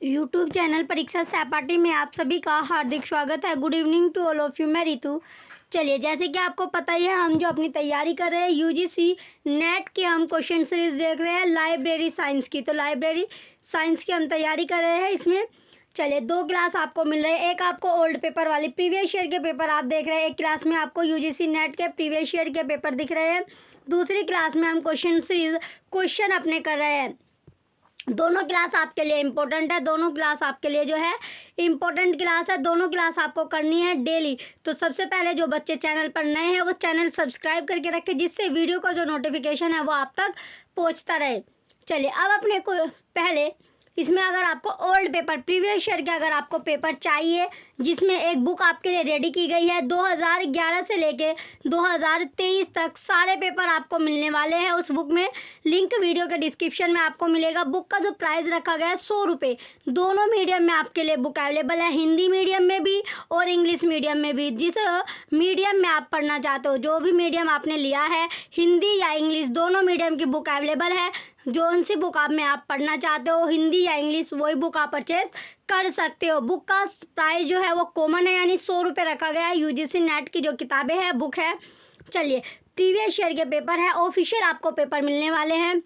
YouTube channel परीक्षा सहपाठी में आप सभी का हार्दिक स्वागत है। Good evening to all of you. मैं रितु। चलिए, जैसे कि आपको पता ही है, हम जो अपनी तैयारी कर रहे हैं यूजीसी नेट की, हम क्वेश्चन सीरीज देख रहे हैं लाइब्रेरी साइंस की। तो लाइब्रेरी साइंस की हम तैयारी कर रहे हैं इसमें। चलिए, 2 क्लास आपको मिल रहे हैं। एक आपको ओल्ड पेपर वाली प्रीवियस ईयर के पेपर आप देख रहे हैं, एक क्लास में आपको यूजीसी नेट के प्रीवियस ईयर के पेपर दिख रहे हैं, दूसरी क्लास में हम क्वेश्चन सीरीज क्वेश्चन अपने कर रहे हैं। दोनों क्लास आपके लिए इम्पोर्टेंट है, दोनों क्लास आपके लिए जो है इम्पोर्टेंट क्लास है। दोनों क्लास आपको करनी है डेली। तो सबसे पहले जो बच्चे चैनल पर नए हैं वो चैनल सब्सक्राइब करके रखें, जिससे वीडियो का जो नोटिफिकेशन है वो आप तक पहुंचता रहे। चलिए, अब अपने को पहले इसमें अगर आपको ओल्ड पेपर प्रीवियस ईयर के अगर आपको पेपर चाहिए, जिसमें एक बुक आपके लिए रेडी की गई है 2011 से लेके 2023 तक सारे पेपर आपको मिलने वाले हैं। उस बुक में लिंक वीडियो के डिस्क्रिप्शन में आपको मिलेगा। बुक का जो प्राइस रखा गया है 100 रुपये। दोनों मीडियम में आपके लिए बुक अवेलेबल है, हिंदी मीडियम में भी और इंग्लिश मीडियम में भी। जिस मीडियम में आप पढ़ना चाहते हो, जो भी मीडियम आपने लिया है, हिंदी या इंग्लिश, दोनों मीडियम की बुक अवेलेबल है। जो सी बुक आप में आप पढ़ना चाहते हो, हिंदी या इंग्लिश, वही बुक आप परचेज कर सकते हो। बुक का प्राइस जो है वो कॉमन है, यानी 100 रुपये रखा गया है। यूजीसी नेट की जो किताबें हैं, बुक है। चलिए, प्रीवियस ईयर के पेपर है, ऑफिशियल आपको पेपर मिलने वाले हैं।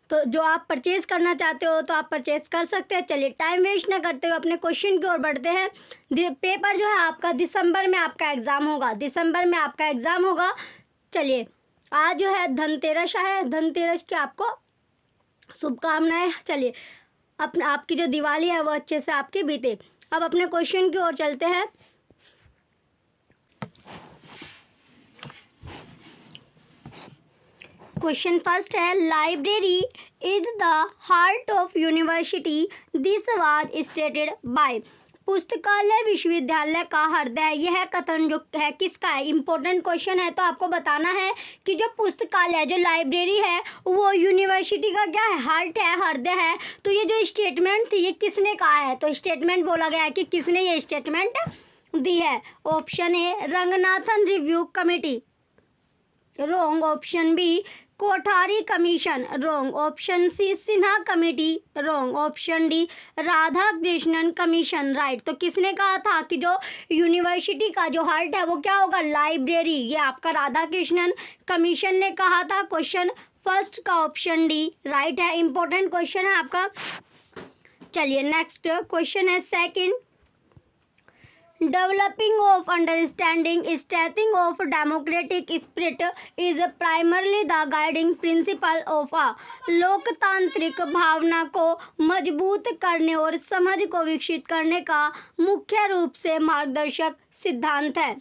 तो जो आप परचेज़ करना चाहते हो तो आप परचेज़ कर सकते हैं। चलिए, टाइम वेस्ट ना करते हुए अपने क्वेश्चन की ओर बढ़ते हैं। पेपर जो है आपका दिसंबर में आपका एग्ज़ाम होगा, दिसंबर में आपका एग्ज़ाम होगा। चलिए, आज जो है धनतेरस है, धनतेरस की आपको शुभकामनाएं। चलिए, आपकी जो दिवाली है वो अच्छे से आपकी बीते। अब अपने क्वेश्चन की ओर चलते हैं। क्वेश्चन फर्स्ट है, library is the heart of university, this was stated by. पुस्तकालय विश्वविद्यालय का हृदय है, यह कथन जो है किसका है? इंपॉर्टेंट क्वेश्चन है। तो आपको बताना है कि जो पुस्तकालय, जो लाइब्रेरी है, वो यूनिवर्सिटी का क्या है? हार्ट है, हृदय है। तो ये जो स्टेटमेंट थी, ये किसने कहा है? तो स्टेटमेंट बोला गया है कि किसने ये स्टेटमेंट दी है। Option A, Ranganathan review committee, wrong. Option B, Kothari commission, wrong. Option C, Sinha committee, wrong. Option D, Radhakrishnan commission, right. तो किसने कहा था कि जो यूनिवर्सिटी का जो हार्ट है वो क्या होगा? लाइब्रेरी। ये आपका राधा कृष्णन कमीशन ने कहा था। क्वेश्चन फर्स्ट का ऑप्शन डी राइट है। इंपॉर्टेंट क्वेश्चन है आपका। चलिए, नेक्स्ट क्वेश्चन है second, developing of understanding, strengthening of democratic spirit is primarily the guiding principle of a लोकतांत्रिक भावना को मजबूत करने और समझ को विकसित करने का मुख्य रूप से मार्गदर्शक सिद्धांत है।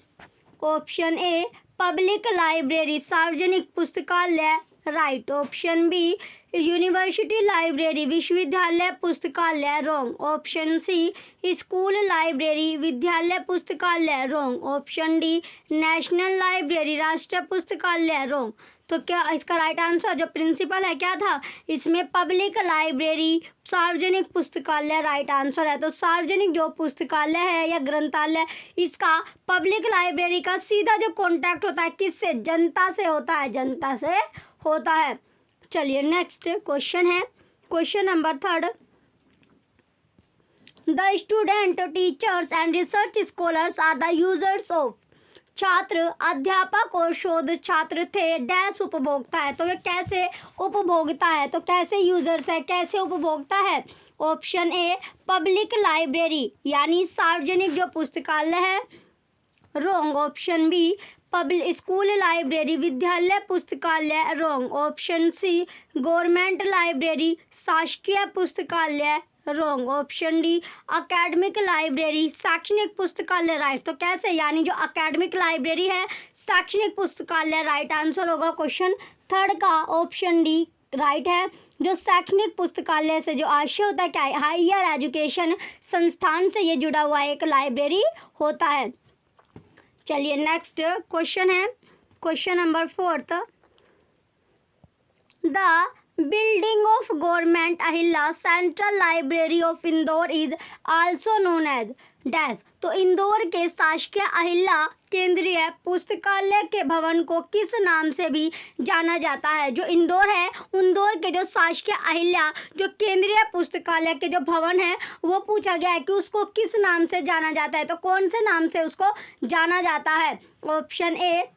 ऑप्शन ए, पब्लिक लाइब्रेरी, सार्वजनिक पुस्तकालय, right. Option B, university library, विश्वविद्यालय पुस्तकालय, wrong. Option C, school library, विद्यालय पुस्तकालय, wrong. Option D, national library, राष्ट्रीय पुस्तकालय, रॉन्ग। तो क्या इसका राइट आंसर जो प्रिंसिपल है क्या था? इसमें पब्लिक लाइब्रेरी, सार्वजनिक पुस्तकालय राइट आंसर है। तो सार्वजनिक जो पुस्तकालय है या ग्रंथालय, इसका पब्लिक लाइब्रेरी का सीधा जो कॉन्टैक्ट होता है किससे? जनता से होता है, जनता से होता है। चलिए, नेक्स्ट क्वेश्चन है, question number third, the student, teachers and research scholars are the users of. छात्र, अध्यापक और शोध छात्र थे डैश उपभोक्ता है। तो वे कैसे उपभोक्ता है? तो कैसे यूजर्स है, कैसे उपभोक्ता है? ऑप्शन ए, पब्लिक लाइब्रेरी, यानी सार्वजनिक जो पुस्तकालय है, wrong. Option B, public school library, विद्यालय पुस्तकालय, wrong. Option C, government library, शासकीय पुस्तकालय, wrong. Option D, academic library, शैक्षणिक पुस्तकालय, राइट। तो कैसे, यानी जो अकेडमिक लाइब्रेरी है, शैक्षणिक पुस्तकालय, राइट आंसर होगा क्वेश्चन थर्ड का ऑप्शन डी राइट है। जो शैक्षणिक पुस्तकालय से जो आशय होता है क्या है? हायर एजुकेशन संस्थान से ये जुड़ा हुआ एक लाइब्रेरी होता है। चलिए, नेक्स्ट क्वेश्चन है, question number fourth, the building of government Ahilya central library of Indore is also known as. Dash. तो इंदौर के शासकीय अहिल्या केंद्रीय पुस्तकालय के भवन को किस नाम से भी जाना जाता है? जो इंदौर है, इंदौर के जो शासकीय अहिल्या जो केंद्रीय पुस्तकालय के जो भवन है वो पूछा गया है कि उसको किस नाम से जाना जाता है। तो कौन से नाम से उसको जाना जाता है? ऑप्शन ए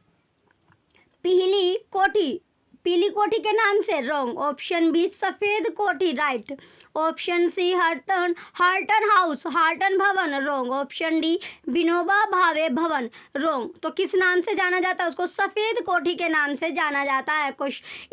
पीली कोठी, पीली कोठी के नाम से, wrong. Option B Safed Kothi, right. Option C Harton house, Harton Bhawan, wrong. Option D Vinoba Bhave Bhawan, wrong. तो किस नाम से जाना जाता है उसको? सफ़ेद कोठी के नाम से जाना जाता है।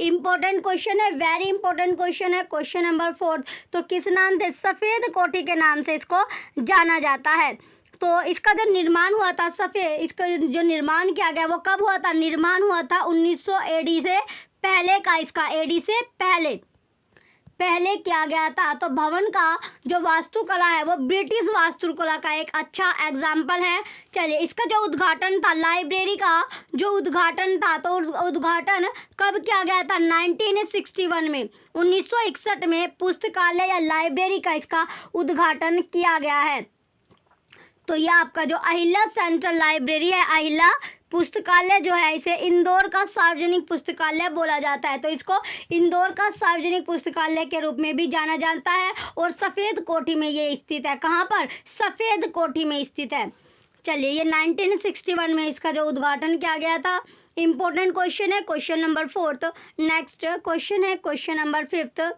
इंपॉर्टेंट क्वेश्चन है, वेरी इंपॉर्टेंट क्वेश्चन है, क्वेश्चन नंबर 4। तो किस नाम से? सफ़ेद कोठी के नाम से इसको जाना जाता है। तो इसका जो निर्माण हुआ था, इसका जो निर्माण किया गया वो कब हुआ था? निर्माण हुआ था 1900 एडी से पहले का, इसका एडी से पहले किया गया था। तो भवन का जो वास्तुकला है वो ब्रिटिश वास्तुकला का एक अच्छा एग्जाम्पल है। चलिए, इसका जो उद्घाटन था, लाइब्रेरी का जो उद्घाटन था, तो उद्घाटन कब किया गया था? 1961 में, 1961 में पुस्तकालय या लाइब्रेरी का इसका उद्घाटन किया गया है। तो यह आपका जो अहिल्या सेंट्रल लाइब्रेरी है, अहिल्या पुस्तकालय जो है, इसे इंदौर का सार्वजनिक पुस्तकालय बोला जाता है। तो इसको इंदौर का सार्वजनिक पुस्तकालय के रूप में भी जाना जाता है और सफ़ेद कोठी में ये स्थित है। कहाँ पर? सफ़ेद कोठी में स्थित है। चलिए, ये 1961 में इसका जो उद्घाटन किया गया था। इंपॉर्टेंट क्वेश्चन है, क्वेश्चन नंबर 4। नेक्स्ट क्वेश्चन है क्वेश्चन नंबर 5।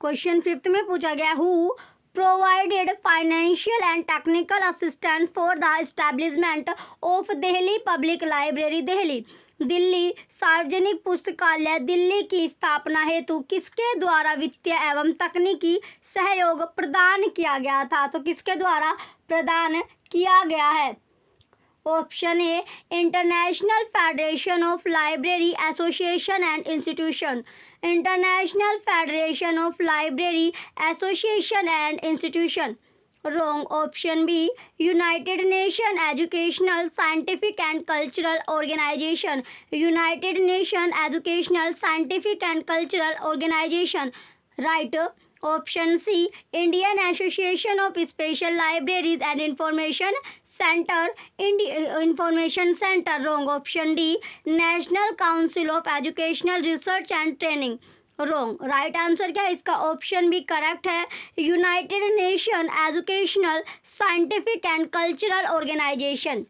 क्वेश्चन 5 में पूछा गया, who provided financial and technical assistance for the establishment of Delhi Public Library, Delhi सार्वजनिक पुस्तकालय दिल्ली की स्थापना हेतु किसके द्वारा वित्तीय एवं तकनीकी सहयोग प्रदान किया गया था? तो किसके द्वारा प्रदान किया गया है? Option A international federation of library association and institution, international federation of library association and institution, wrong. Option B united nation educational scientific and cultural organization, united nation educational scientific and cultural organization, right. Option C Indian association of special libraries and information centre, wrong. Option D national council of educational research and training, wrong. Right answer क्या है इसका? Option B correct है, united nation educational scientific and cultural organization.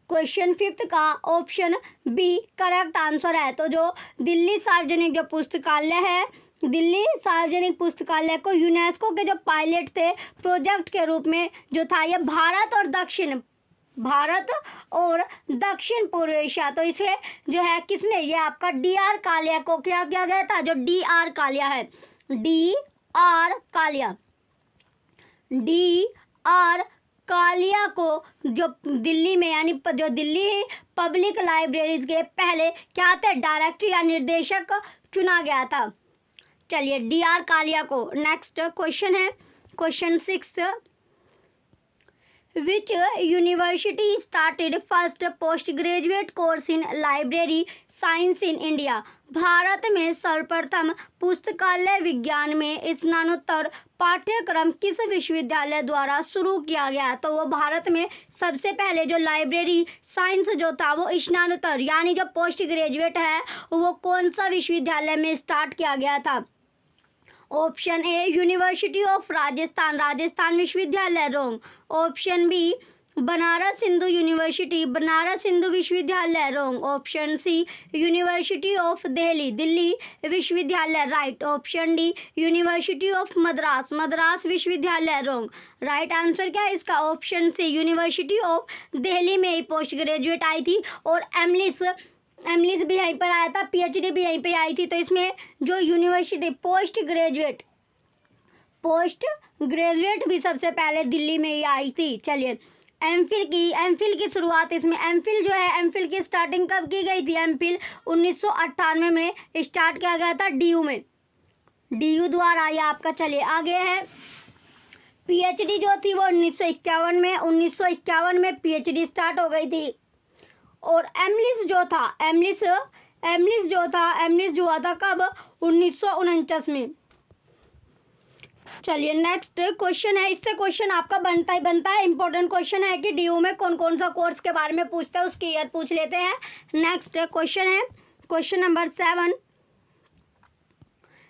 Question 5 का option B correct answer है। तो जो दिल्ली सार्वजनिक जो पुस्तकालय है, दिल्ली सार्वजनिक पुस्तकालय को यूनेस्को के जो पायलट थे प्रोजेक्ट के रूप में जो था, ये भारत और दक्षिण पूर्व एशिया, तो इसे जो है किसने, ये आपका डी.आर. कालिया को क्या किया गया था? जो डी.आर. कालिया है, डी.आर. कालिया को जो दिल्ली में, यानी जो दिल्ली पब्लिक लाइब्रेरीज के पहले क्या थे, डायरेक्टर या निर्देशक चुना गया था। चलिए, डी.आर. कालिया को। नेक्स्ट क्वेश्चन है question 6। Which university started first post graduate course in library science in India? Bharat में सर्वप्रथम पुस्तकालय विज्ञान में स्नातकोत्तर पाठ्यक्रम किस विश्वविद्यालय द्वारा शुरू किया गया? तो वो भारत में सबसे पहले जो लाइब्रेरी साइंस जो था वो स्नातकोत्तर यानी जो पोस्ट ग्रेजुएट है वो कौन सा विश्वविद्यालय में स्टार्ट किया गया था? Option A University of Rajasthan, Rajasthan विश्वविद्यालय, wrong. Option B Banaras Hindu University, Banaras Hindu विश्वविद्यालय, wrong. Option C University of Delhi, Delhi विश्वविद्यालय, right. Option D university of Madras, Madras विश्वविद्यालय, रॉन्ग। राइट आंसर क्या है इसका? Option C University of Delhi में ही पोस्ट ग्रेजुएट आई थी और एमलिस भी यहीं पर आया था, पीएचडी भी यहीं पे आई थी। तो इसमें जो यूनिवर्सिटी पोस्ट ग्रेजुएट भी सबसे पहले दिल्ली में ही आई थी। चलिए, एमफिल की शुरुआत, इसमें एमफिल जो है, एमफिल की स्टार्टिंग कब की गई थी? एमफिल 1998 में स्टार्ट किया गया था डीयू में, डीयू द्वारा। या आपका चलिए आगे है पीएचडी जो थी वो 1951 में पीएचडी स्टार्ट हो गई थी। और एमलिस जो हुआ था कब? 1949 में। चलिए नेक्स्ट क्वेश्चन है, इससे क्वेश्चन आपका बनता ही बनता है, इंपॉर्टेंट क्वेश्चन है कि डीयू में कौन कौन सा कोर्स के बारे में पूछते हैं, उसकी ईयर पूछ लेते हैं। नेक्स्ट क्वेश्चन है question number 7,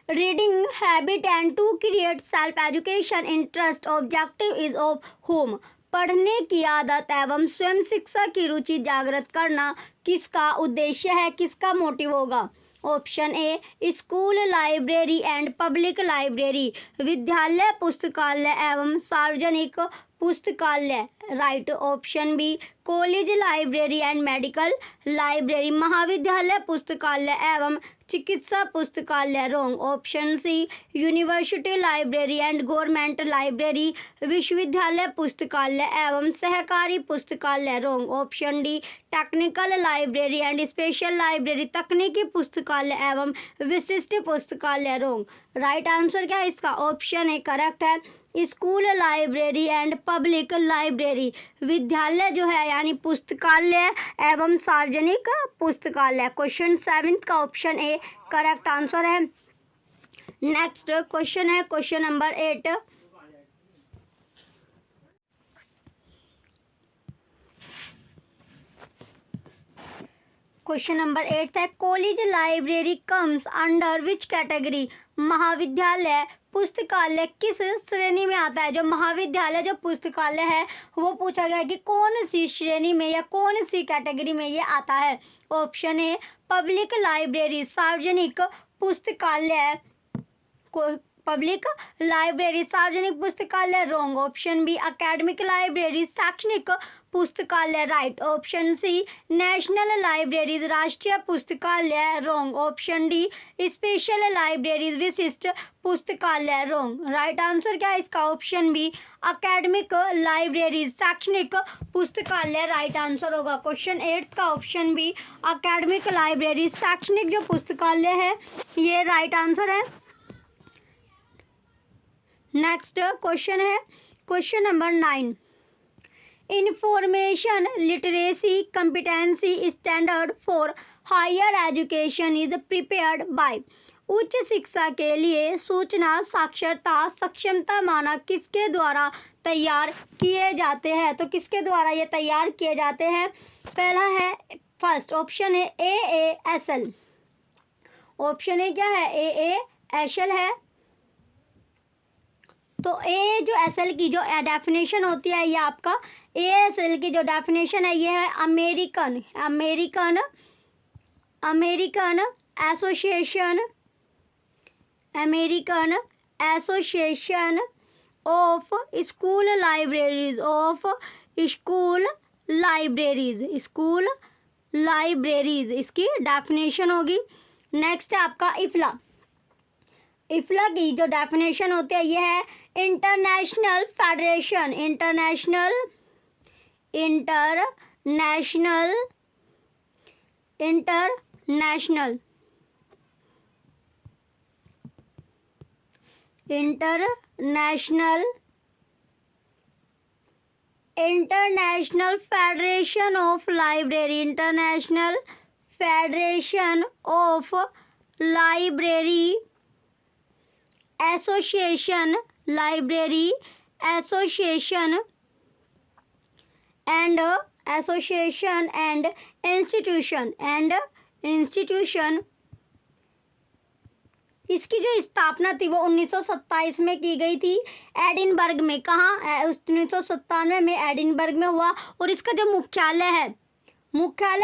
reading habit and to create self education interest objective is of home. पढ़ने की आदत एवं स्वयं शिक्षा की रुचि जागृत करना किसका उद्देश्य है, किसका मोटिव होगा? Option A school library and public library, विद्यालय पुस्तकालय एवं सार्वजनिक पुस्तकालय, right. Option B college library and medical library, महाविद्यालय पुस्तकालय एवं चिकित्सा पुस्तकालय, wrong. Option C university library and government library, विश्वविद्यालय पुस्तकालय एवं सहकारी पुस्तकालय, wrong. Option D technical library and special library, तकनीकी पुस्तकालय एवं विशिष्ट पुस्तकालय, रॉन्ग। राइट आंसर क्या है इसका? ऑप्शन ए करेक्ट है, school library and public library, विद्यालय जो है यानी पुस्तकालय एवं सार्वजनिक पुस्तकालय। क्वेश्चन 7 का ऑप्शन ए करेक्ट आंसर है। नेक्स्ट क्वेश्चन है क्वेश्चन नंबर 8, क्वेश्चन नंबर 8 है college library comes under which category. महाविद्यालय पुस्तकालय किस श्रेणी में आता है? जो महाविद्यालय जो पुस्तकालय है वो पूछा गया कि कौन सी श्रेणी में या कौन सी कैटेगरी में ये आता है। ऑप्शन ए पब्लिक लाइब्रेरी, सार्वजनिक पुस्तकालय, पब्लिक लाइब्रेरी सार्वजनिक पुस्तकालय, wrong. Option B academic library, शैक्षणिक पुस्तकालय, right. Option C national libraries, राष्ट्रीय पुस्तकालय, wrong. Option D special libraries, विशिष्ट पुस्तकालय, रॉन्ग। राइट आंसर क्या है इसका? ऑप्शन बी एकेडमिक लाइब्रेरीज, शैक्षणिक पुस्तकालय, राइट आंसर होगा। क्वेश्चन 8 का ऑप्शन बी एकेडमिक लाइब्रेरी, शैक्षणिक जो पुस्तकालय है ये राइट आंसर है। नेक्स्ट क्वेश्चन है question number 9, information literacy competency standard for higher education is prepared by. उच्च शिक्षा के लिए सूचना साक्षरता सक्षमता मानक किसके द्वारा तैयार किए जाते हैं? तो किसके द्वारा ये तैयार किए जाते हैं? पहला है फर्स्ट ऑप्शन है AASL। ऑप्शन ए क्या है? AASL है। तो AASL की जो डेफिनेशन होती है ये आपका AASL की जो डेफिनेशन है ये है American association of school libraries इसकी डेफिनेशन होगी। नेक्स्ट है आपका इफ्ला की जो डेफिनेशन होती है ये है international federation of library association and institution इसकी जो स्थापना थी वो 1927 में की गई थी एडिनबर्ग में। कहाँ? 1997 में एडिनबर्ग में हुआ। और इसका जो मुख्यालय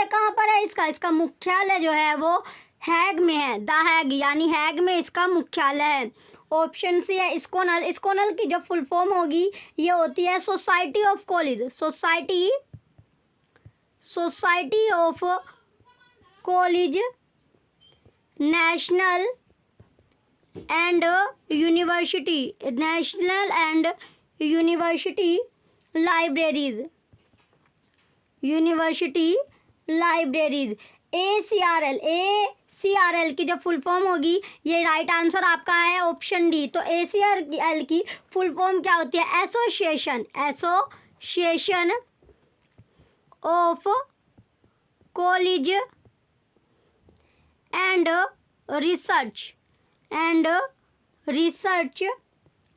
कहाँ पर है इसका मुख्यालय जो है वो हैग में है, द हैग यानी हैग में इसका मुख्यालय है। ऑप्शन सी है स्कोनल की जो फुल फॉर्म होगी ये होती है society of college national and university libraries ACRL की जो फुल फॉर्म होगी ये राइट आंसर आपका है ऑप्शन डी। तो ACRL की फुल फॉर्म क्या होती है? Association of college and research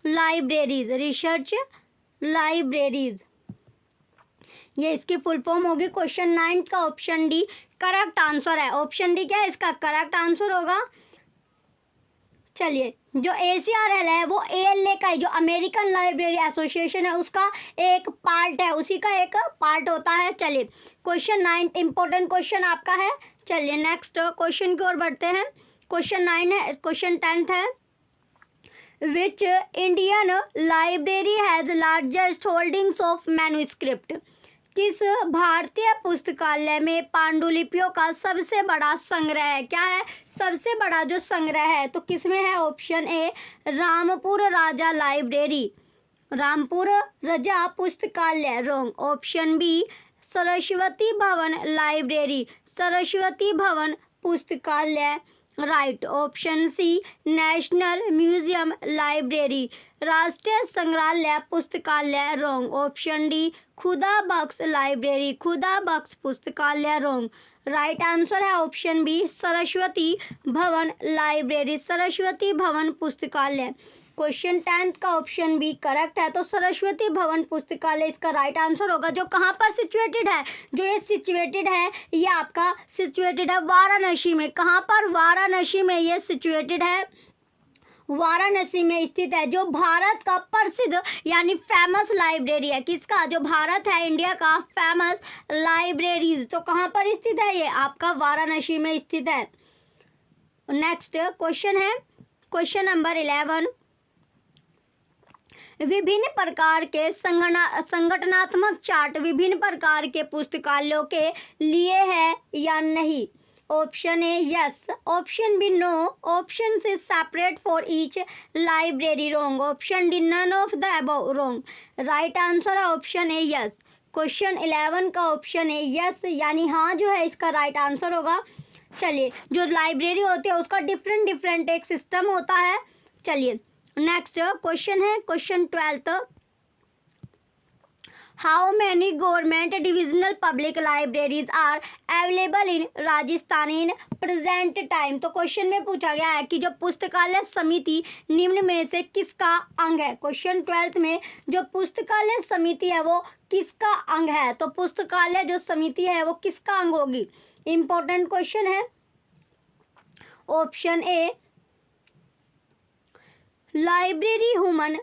libraries, research libraries, ये इसकी फुल फॉर्म होगी। क्वेश्चन 9 का ऑप्शन डी करेक्ट आंसर है। ऑप्शन डी क्या है इसका करेक्ट आंसर होगा। चलिए, जो ACRL है वो ALA का है, जो अमेरिकन लाइब्रेरी एसोसिएशन है उसका एक पार्ट है, उसी का एक पार्ट होता है। चलिए, क्वेश्चन 9 इंपॉर्टेंट क्वेश्चन आपका है। चलिए नेक्स्ट क्वेश्चन की ओर बढ़ते हैं। क्वेश्चन 9 है, क्वेश्चन 10 है। Which Indian library has largest holdings of manuscript? किस भारतीय पुस्तकालय में पांडुलिपियों का सबसे बड़ा संग्रह है? क्या है सबसे बड़ा जो संग्रह है? तो किस में है? Option A Rampur Raja library, Rampur Raja पुस्तकालय, रॉन्ग। ऑप्शन बी सरस्वती भवन लाइब्रेरी, सरस्वती भवन पुस्तकालय, right. Option C national museum library, राष्ट्रीय संग्रहालय पुस्तकालय, रॉन्ग। ऑप्शन डी खुदा बख्श लाइब्रेरी, खुदा बख्श पुस्तकालय, रॉन्ग। राइट आंसर है ऑप्शन बी सरस्वती भवन लाइब्रेरी, सरस्वती भवन पुस्तकालय। क्वेश्चन 10 का ऑप्शन बी करेक्ट है, तो सरस्वती भवन पुस्तकालय इसका राइट आंसर होगा। जो कहाँ पर सिचुएटेड है? जो ये सिचुएटेड है ये आपका सिचुएटेड है वाराणसी में। कहाँ पर? वाराणसी में ये सिचुएटेड है, वाराणसी में स्थित है। जो भारत का प्रसिद्ध यानी फेमस लाइब्रेरी है, किसका? जो भारत है इंडिया का फेमस लाइब्रेरीज, तो कहाँ पर स्थित है? ये आपका वाराणसी में स्थित है। नेक्स्ट क्वेश्चन है क्वेश्चन नंबर 11। विभिन्न प्रकार के संगठनात्मक चार्ट विभिन्न प्रकार के पुस्तकालयों के लिए है या नहीं? Option A yes, option B no, option C separate for each library, wrong. Option D none of the above, wrong. Right answer है ऑप्शन ए यस। क्वेश्चन 11 का ऑप्शन ए यस यानी हाँ जो है इसका राइट आंसर होगा। चलिए, जो लाइब्रेरी होती है उसका डिफरेंट एक सिस्टम होता है। चलिए नेक्स्ट क्वेश्चन है question 12। How many government divisional public libraries are available in Rajasthan in present time? तो क्वेश्चन में पूछा गया है कि जो पुस्तकालय समिति निम्न में से किसका अंग है? क्वेश्चन 12 में जो पुस्तकालय समिति है वो किसका अंग है? तो पुस्तकालय जो समिति है वो किसका अंग होगी? इंपॉर्टेंट क्वेश्चन है। Option A library human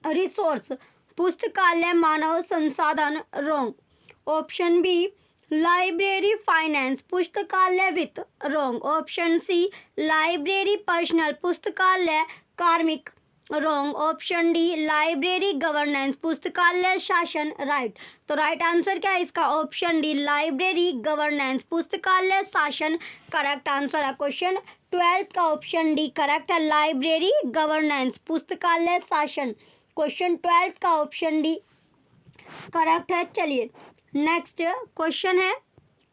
resource, पुस्तकालय मानव संसाधन, wrong. Option B library finance, पुस्तकालय वित्त, wrong. Option C library personal, पुस्तकालय कार्मिक, wrong. Option D library governance, पुस्तकालय शासन, राइट। तो राइट आंसर क्या है इसका? ऑप्शन डी लाइब्रेरी गवर्नेंस, पुस्तकालय शासन करेक्ट आंसर है। क्वेश्चन 12 का ऑप्शन डी करेक्ट है, लाइब्रेरी गवर्नेंस, पुस्तकालय शासन। क्वेश्चन 12 का ऑप्शन डी करेक्ट है। चलिए नेक्स्ट क्वेश्चन है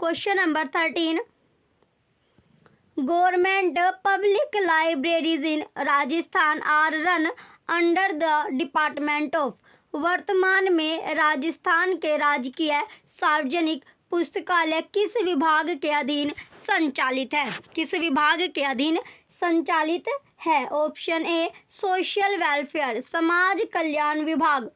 question number 13। Government public libraries in Rajasthan are run under the department of, वर्तमान में राजस्थान के राजकीय सार्वजनिक पुस्तकालय किस विभाग के अधीन संचालित है? किस विभाग के अधीन संचालित है? ऑप्शन ए सोशल वेलफेयर, समाज कल्याण विभाग,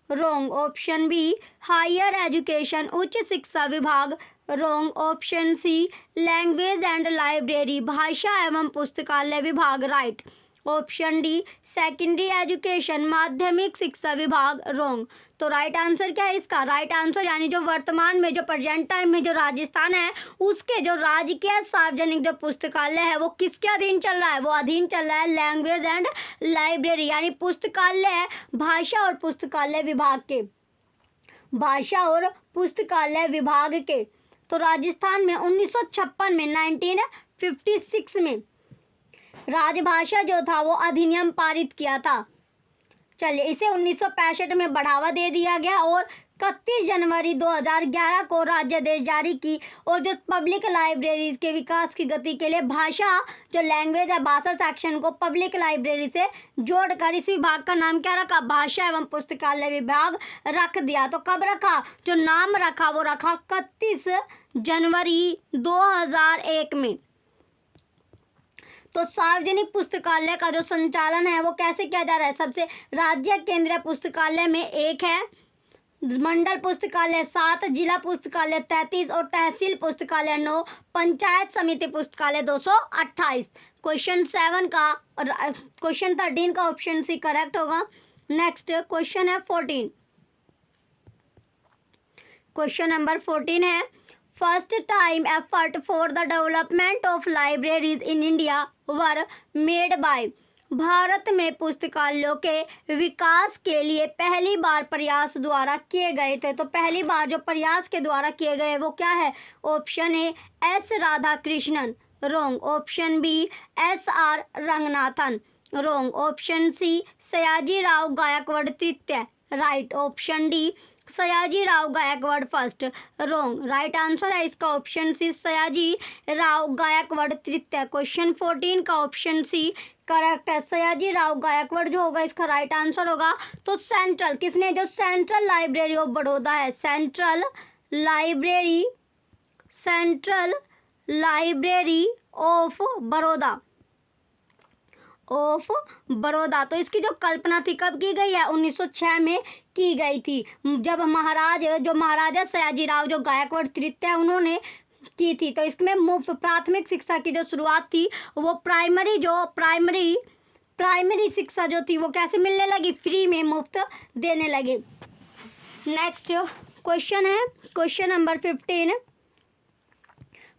wrong. Option B higher education, उच्च शिक्षा विभाग, wrong. Option C language and library, भाषा एवं पुस्तकालय विभाग, right. Option D secondary education, माध्यमिक शिक्षा विभाग, रॉन्ग। तो राइट आंसर क्या है इसका? राइट आंसर यानी जो वर्तमान में जो प्रेजेंट टाइम में जो राजस्थान है उसके जो राजकीय सार्वजनिक जो पुस्तकालय है वो किसके अधीन चल रहा है? वो अधीन चल रहा है लैंग्वेज एंड लाइब्रेरी यानी पुस्तकालय भाषा और पुस्तकालय विभाग के, भाषा और पुस्तकालय विभाग के। तो राजस्थान में 1956 में 1956 में राजभाषा जो था वो अधिनियम पारित किया था। चलिए इसे 1965 में बढ़ावा दे दिया गया और 31 जनवरी 2011 को राज्यादेश जारी की। और जो पब्लिक लाइब्रेरीज के विकास की गति के लिए भाषा जो लैंग्वेज है भाषा सेक्शन को पब्लिक लाइब्रेरी से जोड़कर इस विभाग का नाम क्या रखा? भाषा एवं पुस्तकालय विभाग रख दिया। तो कब रखा? जो नाम रखा वो रखा 31 जनवरी 2001 में। तो सार्वजनिक पुस्तकालय का जो संचालन है वो कैसे किया जा रहा है? सबसे राज्य केंद्रीय पुस्तकालय में 1 है, मंडल पुस्तकालय 7, जिला पुस्तकालय 33 और तहसील पुस्तकालय 9, पंचायत समिति पुस्तकालय 228। क्वेश्चन 13 का ऑप्शन सी करेक्ट होगा। नेक्स्ट क्वेश्चन है 14। क्वेश्चन नंबर 14 है, first time effort for the development of libraries in India were made by. Bharat में पुस्तकालयों के विकास के लिए पहली बार प्रयास द्वारा किए गए थे। तो पहली बार जो प्रयास के द्वारा किए गए वो क्या है? Option A S Radhakrishnan, wrong. Option B S R Ranganathan, wrong. Option C Sayaji Rao Gaekwad तृतीय, right. Option D Sayaji Rao Gaekwad first, wrong. Right answer है इसका ऑप्शन सी सयाजी राव गायकवाड़ तृतीय। क्वेश्चन 14 का ऑप्शन सी करेक्ट है, सयाजी राव गायकवाड़ जो होगा इसका राइट आंसर होगा। तो सेंट्रल किसने, जो सेंट्रल लाइब्रेरी ऑफ बड़ौदा है, सेंट्रल लाइब्रेरी ऑफ बड़ौदा, तो इसकी जो कल्पना थी कब की गई है? 1906 में की गई थी, जब महाराजा सयाजी राव जो गायकवाड़ तृतीय उन्होंने की थी। तो इसमें मुफ्त प्राथमिक शिक्षा की जो शुरुआत थी वो प्राइमरी शिक्षा जो थी वो कैसे मिलने लगी? फ्री में, मुफ्त देने लगे। नेक्स्ट क्वेश्चन है क्वेश्चन नंबर 15,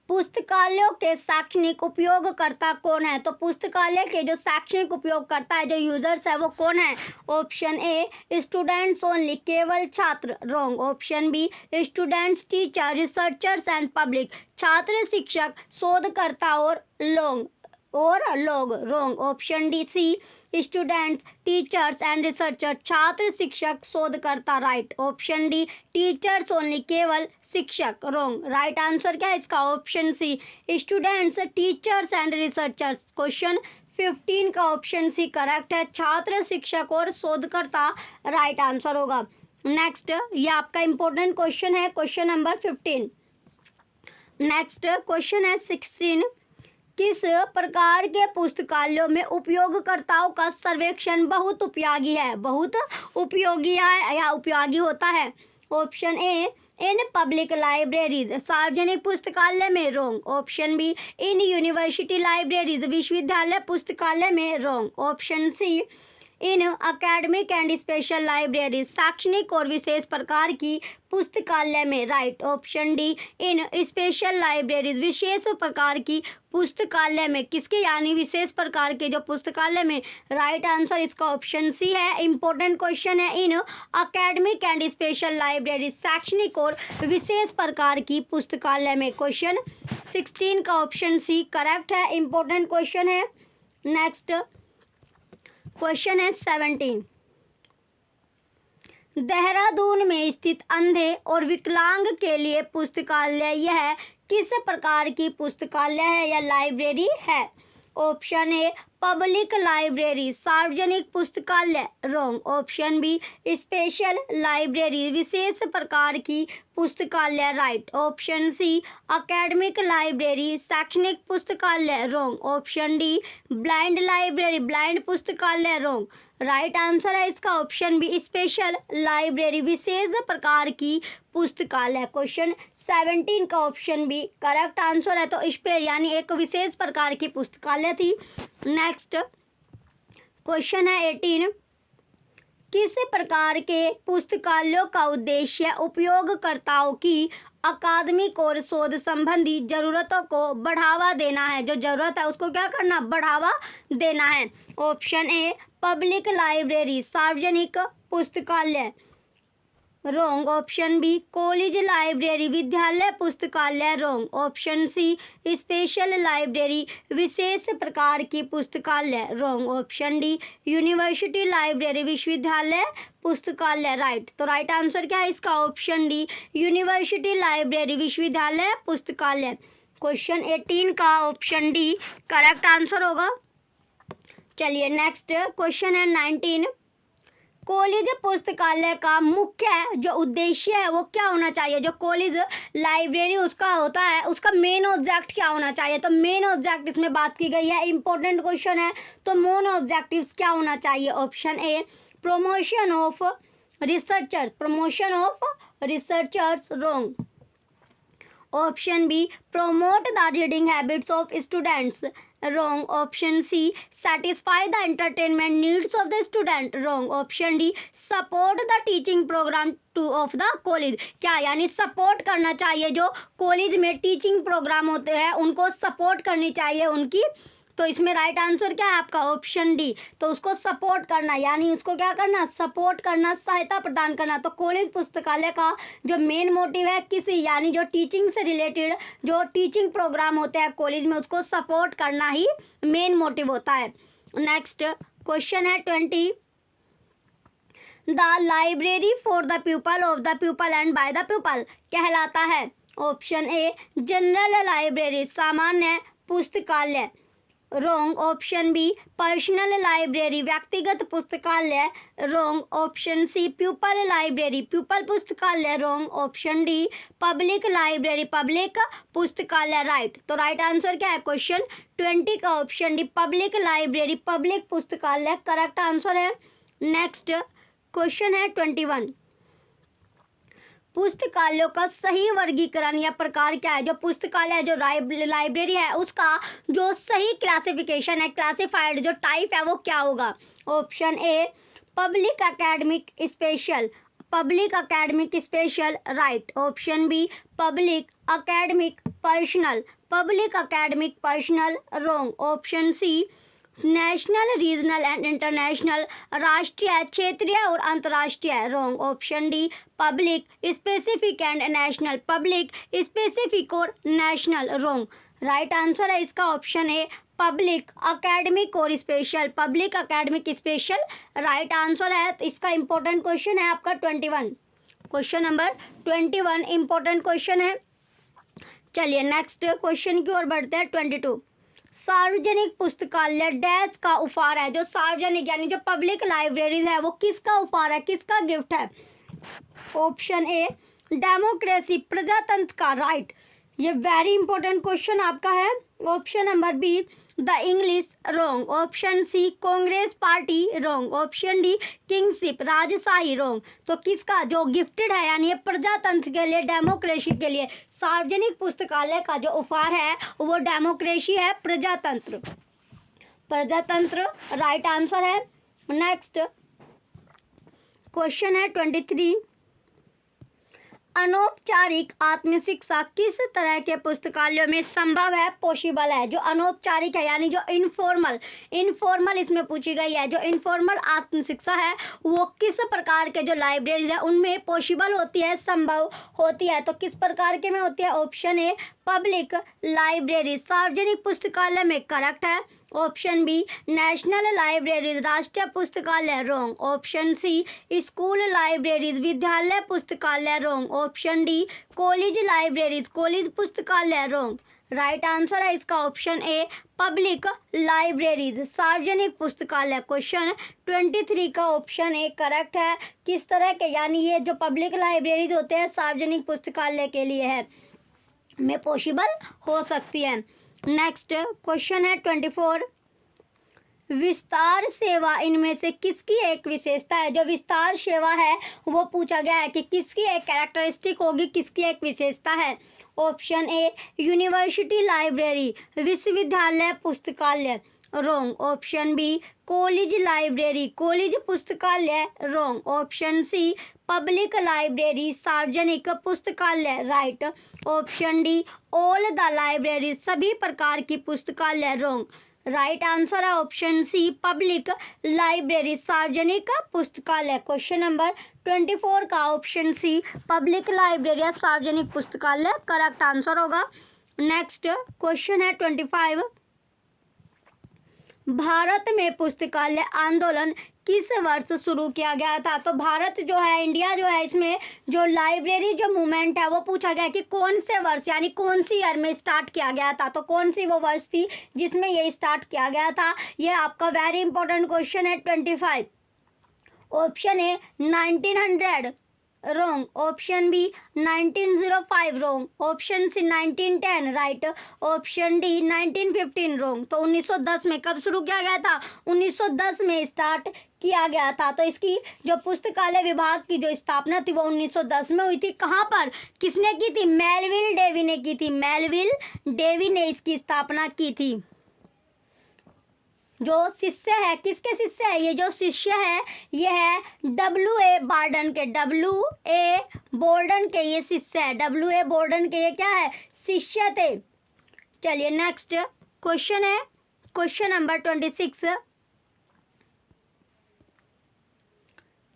पुस्तकालयों के शैक्षणिक उपयोगकर्ता कौन है? तो पुस्तकालय के जो शैक्षणिक उपयोगकर्ता है, जो यूजर्स है वो कौन है? ऑप्शन ए स्टूडेंट्स ओनली, केवल छात्र, wrong. Option B students, teacher, researchers and public, छात्र, शिक्षक, शोधकर्ता और लोग, wrong. Option D C students, teachers and researcher, छात्र, शिक्षक, शोधकर्ता, right. Option D teachers only, केवल शिक्षक, रॉन्ग। राइट आंसर क्या है इसका? Option C students, teachers and researchers. Question 15 का ऑप्शन सी करेक्ट है, छात्र, शिक्षक और शोधकर्ता राइट आंसर होगा। नेक्स्ट ये आपका इंपॉर्टेंट क्वेश्चन है, क्वेश्चन नंबर 15। नेक्स्ट क्वेश्चन है 16, किस प्रकार के पुस्तकालयों में उपयोगकर्ताओं का सर्वेक्षण बहुत उपयोगी है? बहुत उपयोगी है या उपयोगी होता है? Option A in public libraries, सार्वजनिक पुस्तकालय में, wrong. Option B in university libraries, विश्वविद्यालय पुस्तकालय में, wrong. Option C in academic and special library, शैक्षणिक और विशेष प्रकार की पुस्तकालय में, right. Option D in special libraries, विशेष प्रकार की पुस्तकालय में, किसके यानी विशेष प्रकार के जो पुस्तकालय में, राइट आंसर इसका ऑप्शन सी है। इंपॉर्टेंट क्वेश्चन है, इन अकेडमिक एंड स्पेशल लाइब्रेरी, शैक्षणिक और विशेष प्रकार की पुस्तकालय में। क्वेश्चन 16 का ऑप्शन सी करेक्ट है, इंपॉर्टेंट क्वेश्चन है। नेक्स्ट क्वेश्चन है 17, देहरादून में स्थित अंधे और विकलांग के लिए पुस्तकालय यह किस प्रकार की पुस्तकालय है या लाइब्रेरी है? ऑप्शन ए पब्लिक लाइब्रेरी, सार्वजनिक पुस्तकालय, wrong. Option B special library, विशेष प्रकार की पुस्तकालय, right. Option C academic library, शैक्षणिक पुस्तकालय, wrong. Option D blind library, blind पुस्तकालय, रॉन्ग। राइट आंसर है इसका ऑप्शन बी स्पेशल लाइब्रेरी, विशेष प्रकार की पुस्तकालय। क्वेश्चन 17 का ऑप्शन बी करेक्ट आंसर है। तो इस पे यानी एक विशेष प्रकार की पुस्तकालय थी। नेक्स्ट क्वेश्चन है 18, किस प्रकार के पुस्तकालयों का उद्देश्य उपयोगकर्ताओं की अकादमिक और शोध संबंधी जरूरतों को बढ़ावा देना है? जो जरूरत है उसको क्या करना? बढ़ावा देना है। ऑप्शन ए पब्लिक लाइब्रेरी, सार्वजनिक पुस्तकालय, wrong. Option B college library, विद्यालय पुस्तकालय, wrong. Option C special library, विशेष प्रकार की पुस्तकालय, wrong. Option D university library, विश्वविद्यालय पुस्तकालय, राइट। तो राइट आंसर क्या है इसका? ऑप्शन डी यूनिवर्सिटी लाइब्रेरी, विश्वविद्यालय पुस्तकालय। क्वेश्चन 18 का ऑप्शन डी करेक्ट आंसर होगा। चलिए नेक्स्ट क्वेश्चन है 19, कॉलेज पुस्तकालय का मुख्य जो उद्देश्य है वो क्या होना चाहिए। जो कॉलेज लाइब्रेरी उसका होता है उसका मेन ऑब्जेक्ट क्या होना चाहिए। तो मेन ऑब्जेक्ट इसमें बात की गई है, इंपॉर्टेंट क्वेश्चन है। तो मेन ऑब्जेक्टिव्स क्या होना चाहिए। Option A promotion of researchers, promotion of researchers wrong. Option B promote the reading habits of students wrong. Option C satisfy the entertainment needs of the student wrong. Option D support the teaching program of the college। क्या यानी support करना चाहिए, जो college में teaching programme होते हैं उनको support करनी चाहिए उनकी। तो इसमें राइट आंसर क्या है आपका ऑप्शन डी। तो उसको सपोर्ट करना यानी उसको क्या करना, सपोर्ट करना, सहायता प्रदान करना। तो कॉलेज पुस्तकालय का जो मेन मोटिव है किसी यानी जो टीचिंग से रिलेटेड जो टीचिंग प्रोग्राम होते हैं कॉलेज में उसको सपोर्ट करना ही मेन मोटिव होता है। नेक्स्ट क्वेश्चन है 20। The library for the people of the people and by the people कहलाता है। ऑप्शन ए जनरल लाइब्रेरी, सामान्य पुस्तकालय wrong. Option B personal library, व्यक्तिगत पुस्तकालय wrong. Option C pupil library, pupil पुस्तकालय wrong. Option D public library, public पुस्तकालय right. तो right answer क्या है क्वेश्चन 20 का option D public library, public पुस्तकालय करेक्ट आंसर है। नेक्स्ट क्वेश्चन है 21। पुस्तकालयों का सही वर्गीकरण या प्रकार क्या है। जो पुस्तकालय जो लाइब्रेरी है उसका जो सही क्लासिफिकेशन है, क्लासिफाइड जो टाइप है वो क्या होगा। Option A public academic special, public academic special right. Option B public academic personal, public academic personal wrong. Option C national regional and international, राष्ट्रीय क्षेत्रीय और अंतर्राष्ट्रीय wrong. Option D public specific and national, public specific और national wrong. Right answer है इसका option A public academic और special, public academic special right answer है। तो इसका इंपॉर्टेंट क्वेश्चन है आपका 21, क्वेश्चन नंबर 21 इंपॉर्टेंट क्वेश्चन है। चलिए नेक्स्ट क्वेश्चन की ओर बढ़ते हैं 22। सार्वजनिक पुस्तकालय डैश का उपहार है। जो सार्वजनिक यानी जो पब्लिक लाइब्रेरीज है वो किसका उपहार है, किसका गिफ्ट है। ऑप्शन ए डेमोक्रेसी, प्रजातंत्र का राइट। ये वेरी इंपॉर्टेंट क्वेश्चन आपका है। Option number B the English wrong. Option C Congress party wrong. Option D kingship, राजशाही रॉन्ग। तो किसका जो गिफ्टेड है यानी प्रजातंत्र के लिए, डेमोक्रेसी के लिए सार्वजनिक पुस्तकालय का जो उपहार है वो डेमोक्रेसी है, प्रजातंत्र, प्रजातंत्र राइट आंसर है। नेक्स्ट क्वेश्चन है 23। अनौपचारिक आत्मशिक्षा किस तरह के पुस्तकालयों में संभव है, पॉसिबल है। जो अनौपचारिक है यानी जो इनफॉर्मल इसमें पूछी गई है। जो इनफॉर्मल आत्मशिक्षा है वो किस प्रकार के जो लाइब्रेरीज है उनमें पॉसिबल होती है, संभव होती है। तो किस प्रकार के में होती है। ऑप्शन ए पब्लिक लाइब्रेरी, सार्वजनिक पुस्तकालय में करेक्ट है। ऑप्शन बी नेशनल लाइब्रेरीज, राष्ट्रीय पुस्तकालय wrong. Option C school libraries, विद्यालय पुस्तकालय wrong. Option D college libraries, college पुस्तकालय रॉन्ग। राइट आंसर है इसका ऑप्शन ए पब्लिक लाइब्रेरीज, सार्वजनिक पुस्तकालय। क्वेश्चन 23 का ऑप्शन ए करेक्ट है। किस तरह के यानी ये जो पब्लिक लाइब्रेरीज होते हैं सार्वजनिक पुस्तकालय के लिए है में पॉसिबल हो सकती है। नेक्स्ट क्वेश्चन है 24। विस्तार सेवा इनमें से किसकी एक विशेषता है। जो विस्तार सेवा है वो पूछा गया है कि किसकी एक कैरेक्टरिस्टिक होगी, किसकी एक विशेषता है। ऑप्शन ए यूनिवर्सिटी लाइब्रेरी, विश्वविद्यालय पुस्तकालय wrong. Option B college library, college पुस्तकालय wrong. Option C public library, सार्वजनिक पुस्तकालय right. Option D all the library, सभी प्रकार की पुस्तकालय रॉन्ग। राइट आंसर है ऑप्शन सी पब्लिक लाइब्रेरी, सार्वजनिक पुस्तकालय। क्वेश्चन नंबर 24 का ऑप्शन सी पब्लिक लाइब्रेरी या सार्वजनिक पुस्तकालय करेक्ट आंसर होगा। नेक्स्ट क्वेश्चन है 25। भारत में पुस्तकालय आंदोलन किस वर्ष शुरू किया गया था। तो भारत जो है, इंडिया जो है, इसमें जो लाइब्रेरी जो मूवमेंट है वो पूछा गया कि कौन से वर्ष यानी कौन सी ईयर में स्टार्ट किया गया था। तो कौन सी वो वर्ष थी जिसमें ये स्टार्ट किया गया था। ये आपका वेरी इंपॉर्टेंट क्वेश्चन है 25। Option A 1900 wrong, option B 1905 wrong, option C 1910 right, option D 1915 wrong. तो 1910 में कब शुरू किया गया था? 1910 में स्टार्ट किया गया था। तो इसकी जो पुस्तकालय विभाग की जो स्थापना थी वो 1910 में हुई थी। कहाँ पर, किसने की थी? मेलविल डेवी ने की थी। मेलविल डेवी ने इसकी स्थापना की थी। जो शिष्य है, किसके शिष्य है? ये जो शिष्य है ये है W.A. बार्डन के। W.A. बोर्डन के ये शिष्य है। W.A. बोर्डन के ये क्या है? शिष्य थे। चलिए नेक्स्ट क्वेश्चन है question number 26।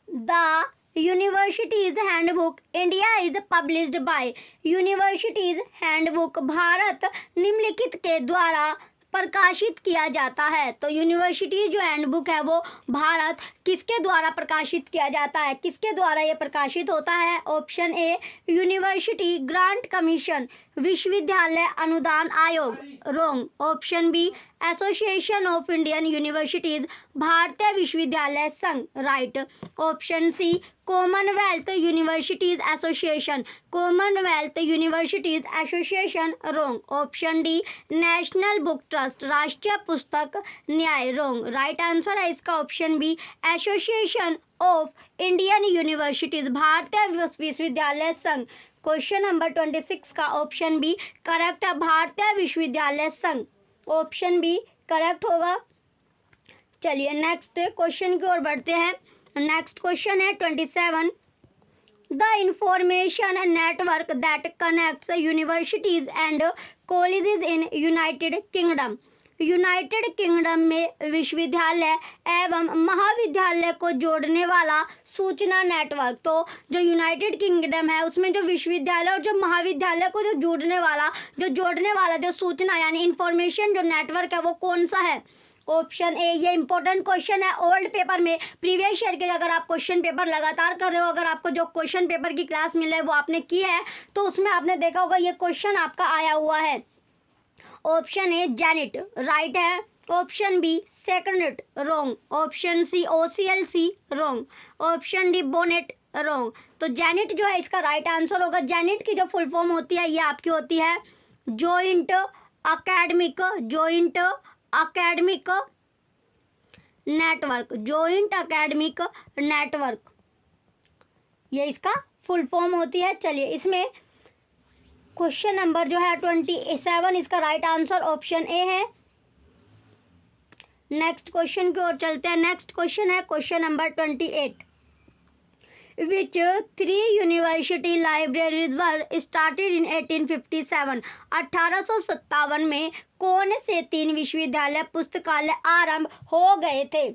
The universities handbook India is published by. Universities handbook Bharat निम्नलिखित के द्वारा प्रकाशित किया जाता है। तो यूनिवर्सिटी जो हैंडबुक है वो भारत किसके द्वारा प्रकाशित किया जाता है? किसके द्वारा ये प्रकाशित होता है? Option A university grant commission, विश्वविद्यालय अनुदान आयोग wrong, option B association of Indian universities, भारतीय विश्वविद्यालय संघ right, option C commonwealth universities association, commonwealth universities association wrong, option D national book trust, राष्ट्रीय पुस्तक न्याय रॉन्ग। राइट आंसर है इसका option B association of Indian universities, भारतीय विश्वविद्यालय संघ। क्वेश्चन नंबर 26 का ऑप्शन बी करेक्ट है, भारतीय विश्वविद्यालय संघ, ऑप्शन बी करेक्ट होगा। चलिए नेक्स्ट क्वेश्चन की ओर बढ़ते हैं। नेक्स्ट क्वेश्चन है 27। The information network that connects universities and colleges in United kingdom. United kingdom में विश्वविद्यालय एवं महाविद्यालय को जोड़ने वाला सूचना नेटवर्क। तो जो यूनाइटेड किंगडम है उसमें जो विश्वविद्यालय और जो महाविद्यालय को जो जोड़ने वाला जो सूचना यानी इंफॉर्मेशन जो नेटवर्क है वो कौन सा है? ऑप्शन ए, ये इंपॉर्टेंट क्वेश्चन है। ओल्ड पेपर में प्रीवियस ईयर के अगर आप क्वेश्चन पेपर लगातार कर रहे हो, अगर आपको जो क्वेश्चन पेपर की क्लास मिले वो आपने की है तो उसमें आपने देखा होगा ये क्वेश्चन आपका आया हुआ है। ऑप्शन ए जेनिट राइट है, option B secret wrong, option C OCLC wrong, option D BONET wrong. तो जेनिट जो है इसका राइट आंसर होगा। जेनिट की जो फुल फॉर्म होती है ये आपकी होती है joint academic network, joint academic network, ये इसका फुल फॉर्म होती है। चलिए इसमें क्वेश्चन नंबर जो है 27 इसका राइट आंसर ऑप्शन ए है। नेक्स्ट क्वेश्चन की ओर चलते हैं। नेक्स्ट क्वेश्चन है question number 28। Which 3 university libraries were started in 1857? 1857 में कौन से 3 विश्वविद्यालय पुस्तकालय आरंभ हो गए थे?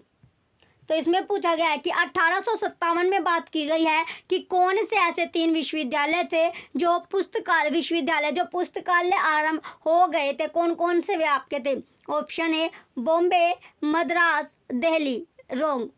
तो इसमें पूछा गया है कि 1857 में बात की गई है कि कौन से ऐसे 3 विश्वविद्यालय थे जो पुस्तकालय आरंभ हो गए थे। कौन कौन से वे आपके थे? Option A Bombay, Madras, Delhi wrong,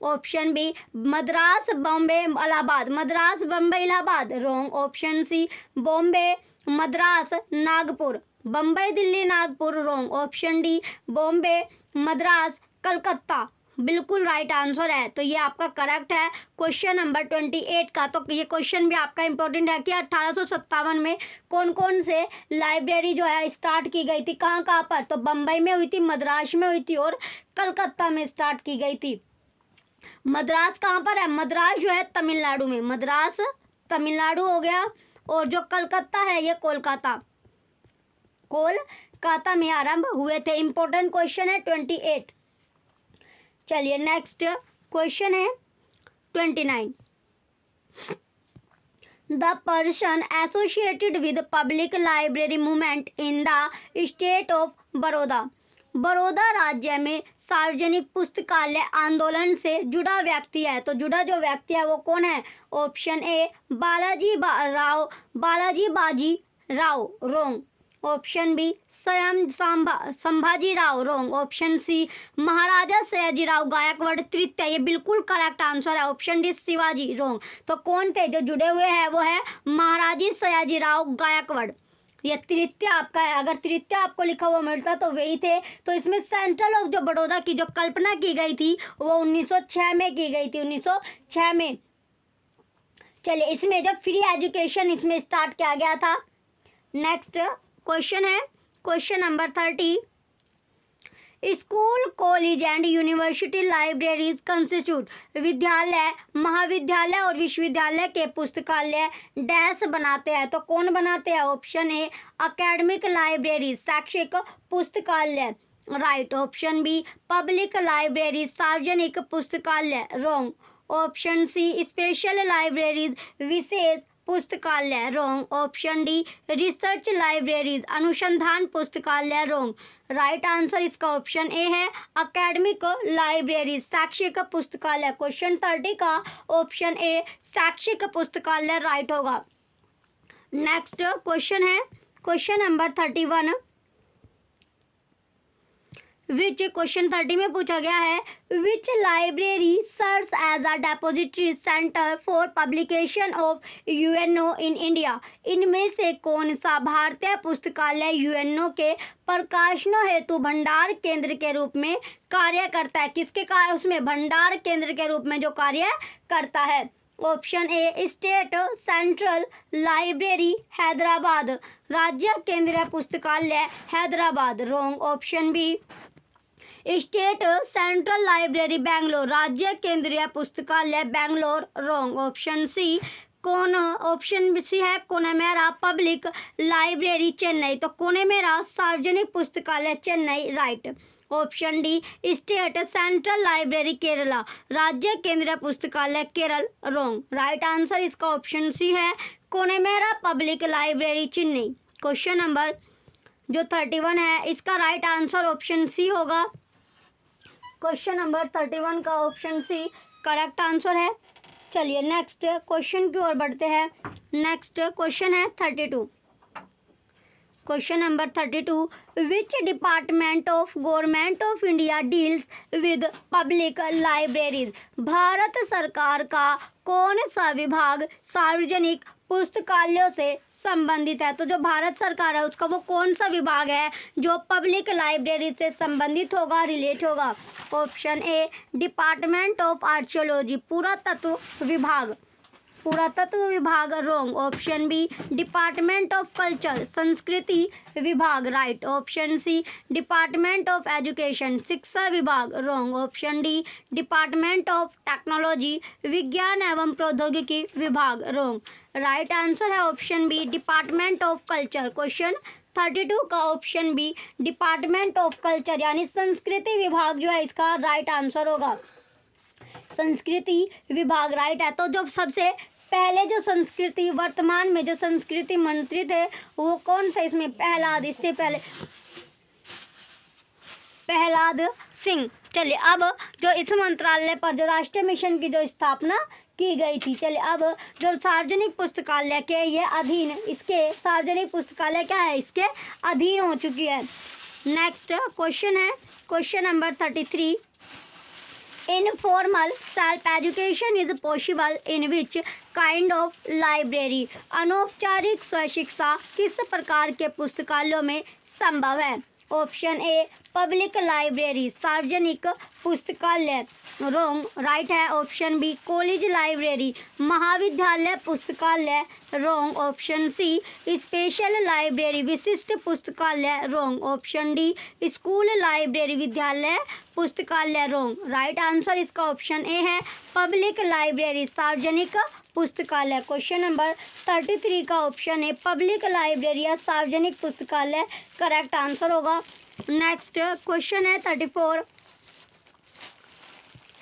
option B Madras, Bombay, Allahabad, Madras, Bambai, Allahabad wrong, option C Bombay, Madras, Nagpur, Bambai, Delhi, Nagpur wrong, option D Bombay, Madras, Calcutta बिल्कुल राइट आंसर है। तो ये आपका करेक्ट है क्वेश्चन नंबर 28 का। तो ये क्वेश्चन भी आपका इंपॉर्टेंट है कि 1857 में कौन कौन से लाइब्रेरी जो है स्टार्ट की गई थी, कहाँ कहाँ पर? तो बम्बई में हुई थी, मद्रास में हुई थी और कलकत्ता में स्टार्ट की गई थी। मद्रास कहाँ पर है? मद्रास जो है तमिलनाडु में, मद्रास तमिलनाडु हो गया, और जो कलकत्ता है ये कोलकाता में आरंभ हुए थे। इंपॉर्टेंट क्वेश्चन है 28। चलिए नेक्स्ट क्वेश्चन है 29। The person associated with public library movement in the state of Baroda. Baroda राज्य में सार्वजनिक पुस्तकालय आंदोलन से जुड़ा व्यक्ति है। तो जुड़ा जो व्यक्ति है वो कौन है? Option A Balaji Baji Rao wrong, option B Sambhaji Rao wrong, option C Maharaja Sayajirao Gaekwad तृतीय, ये बिल्कुल करेक्ट आंसर है, ऑप्शन डी शिवाजी रॉन्ग। तो कौन थे जो जुड़े हुए हैं? वो है महाराजी सयाजीराव गायकवाड़। ये तृतीय आपका है। अगर तृतीय आपको लिखा हुआ मिलता तो वही थे। तो इसमें सेंट्रल ऑफ जो बड़ौदा की जो कल्पना की गई थी वो 1906 में की गई थी, 1906 में। चलिए, इसमें जब फ्री एजुकेशन इसमें स्टार्ट किया गया था। नेक्स्ट क्वेश्चन है question number 30। School, college and university libraries constitute विद्यालय, महाविद्यालय और विश्वविद्यालय के पुस्तकालय डैश बनाते हैं। तो कौन बनाते हैं? ऑप्शन ए एकेडमिक लाइब्रेरी, शैक्षिक पुस्तकालय, right. Option B public library, सार्वजनिक पुस्तकालय, wrong. Option C special libraries, विशेष पुस्तकालय, wrong. Option D research libraries, अनुसंधान पुस्तकालय, रॉन्ग। राइट आंसर इसका ऑप्शन ए है एकेडमिक लाइब्रेरी, शैक्षिक पुस्तकालय। क्वेश्चन 30 का ऑप्शन ए शैक्षिक पुस्तकालय राइट होगा। नेक्स्ट क्वेश्चन है क्वेश्चन नंबर 31। विच क्वेश्चन 30 में पूछा गया है which library serves as a depository centre for publication of UNO in India. इनमें से कौन सा भारतीय पुस्तकालय यूएनओ के प्रकाशनों हेतु भंडार केंद्र के रूप में कार्य करता है? किसके कार्य उसमें भंडार केंद्र के रूप में जो कार्य करता है? Option A state central library Hyderabad, राज्य केंद्रीय पुस्तकालय हैदराबाद, wrong. Option B state central library Bangalore, राज्य केंद्रीय पुस्तकालय बेंगलोर, wrong. Option C option C है कोनेमेरा पब्लिक लाइब्रेरी चेन्नई, तो कोनेमेरा सार्वजनिक पुस्तकालय Chennai, right. Option D state central library Kerala, राज्य केंद्रीय पुस्तकालय केरल, रॉन्ग। राइट आंसर इसका ऑप्शन सी है Connemara public library Chennai. Question number जो 31 है इसका राइट आंसर ऑप्शन सी होगा। क्वेश्चन नंबर 31 का ऑप्शन सी करेक्ट आंसर है। चलिए नेक्स्ट क्वेश्चन की ओर बढ़ते हैं। नेक्स्ट क्वेश्चन है 32। Question number 32 which department of government of India deals with public libraries. Bharat सरकार का कौन सा विभाग सार्वजनिक पुस्तकालयों से संबंधित है? तो जो भारत सरकार है उसका वो कौन सा विभाग है जो पब्लिक लाइब्रेरी से संबंधित होगा, रिलेट होगा? Option A department of archaeology, पुरातत्व विभाग, पुरातत्व विभाग, wrong. Option B department of culture, संस्कृति विभाग, right. Option C department of education, शिक्षा विभाग, wrong. Option D department of technology, विज्ञान एवं प्रौद्योगिकी विभाग, रॉन्ग। राइट आंसर है option B department of culture. Question 32 का option B department of culture यानी संस्कृति विभाग जो है इसका राइट आंसर होगा। संस्कृति विभाग राइट है। तो जो सबसे पहले जो संस्कृति वर्तमान में जो संस्कृति मंत्री थे वो कौन सा? इसमें प्रहलाद, इससे पहले प्रहलाद सिंह। चलिए अब जो इस मंत्रालय पर जो राष्ट्रीय मिशन की जो स्थापना की गई थी, चलिए अब जो सार्वजनिक पुस्तकालय के ये अधीन, इसके सार्वजनिक पुस्तकालय क्या है इसके अधीन हो चुकी है। नेक्स्ट क्वेश्चन है question number 33। Informal self education is possible in which kind of library. अनौपचारिक स्वशिक्षा किस प्रकार के पुस्तकालयों में संभव है? ऑप्शन ए पब्लिक लाइब्रेरी, सार्वजनिक पुस्तकालय, रॉन्ग। राइट है ऑप्शन बी कॉलेज लाइब्रेरी, महाविद्यालय पुस्तकालय, wrong. Option C special library, विशिष्ट पुस्तकालय, wrong. Option D school library, विद्यालय पुस्तकालय, रॉन्ग। राइट आंसर इसका ऑप्शन ए है पब्लिक लाइब्रेरी, सार्वजनिक पुस्तकालय। क्वेश्चन नंबर 33 का ऑप्शन है पब्लिक लाइब्रेरी या सार्वजनिक पुस्तकालय करेक्ट आंसर होगा। नेक्स्ट क्वेश्चन है 34।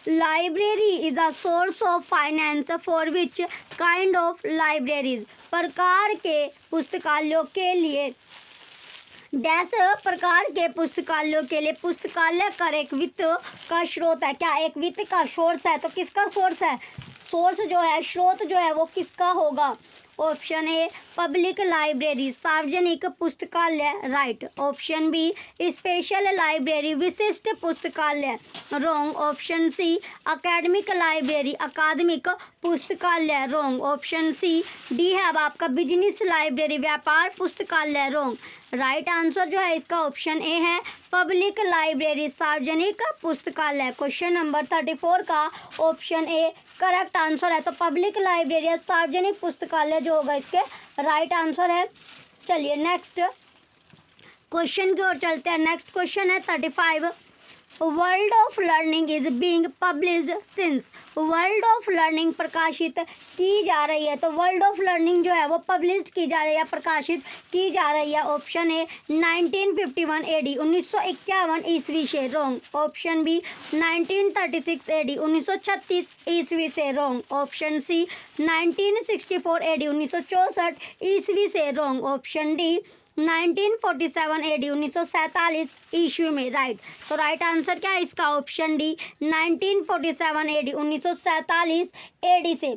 Library is a source of finance for which kind of libraries. प्रकार के पुस्तकालयों के लिए डैश प्रकार के पुस्तकालयों के लिए पुस्तकालय कर एक वित्त का स्रोत है। क्या एक वित्त का सोर्स है? तो किसका सोर्स है? सोर्स जो है स्रोत जो है वो किसका होगा? ऑप्शन ए पब्लिक लाइब्रेरी सार्वजनिक पुस्तकालय right. Option B special library विशिष्ट पुस्तकालय wrong. Option C academic library अकादमिक पुस्तकालय रॉन्ग। ऑप्शन सी डी है अब आपका बिजनेस लाइब्रेरी व्यापार पुस्तकालय रॉन्ग। राइट आंसर जो है इसका ऑप्शन ए है पब्लिक लाइब्रेरी सार्वजनिक पुस्तकालय। क्वेश्चन नंबर 34 का ऑप्शन ए करेक्ट आंसर है। तो पब्लिक लाइब्रेरी सार्वजनिक पुस्तकालय जो होगा इसके राइट आंसर है। चलिए नेक्स्ट क्वेश्चन की ओर चलते हैं। नेक्स्ट क्वेश्चन है 35 world of learning is being published since. World of learning प्रकाशित की जा रही है। तो वर्ल्ड ऑफ लर्निंग जो है वो पब्लिश की जा रही है प्रकाशित की जा रही है। ऑप्शन ए 1951 AD 1951 ईस्वी से रॉन्ग। ऑप्शन बी 1936 AD 1936 ईस्वी से रॉन्ग। ऑप्शन सी 1964 AD 1964 ईस्वी से रॉन्ग। ऑप्शन डी 1947 AD 1947 ईस्वी में राइट। तो राइट आंसर क्या है इसका ऑप्शन डी 1947 AD 1947 AD से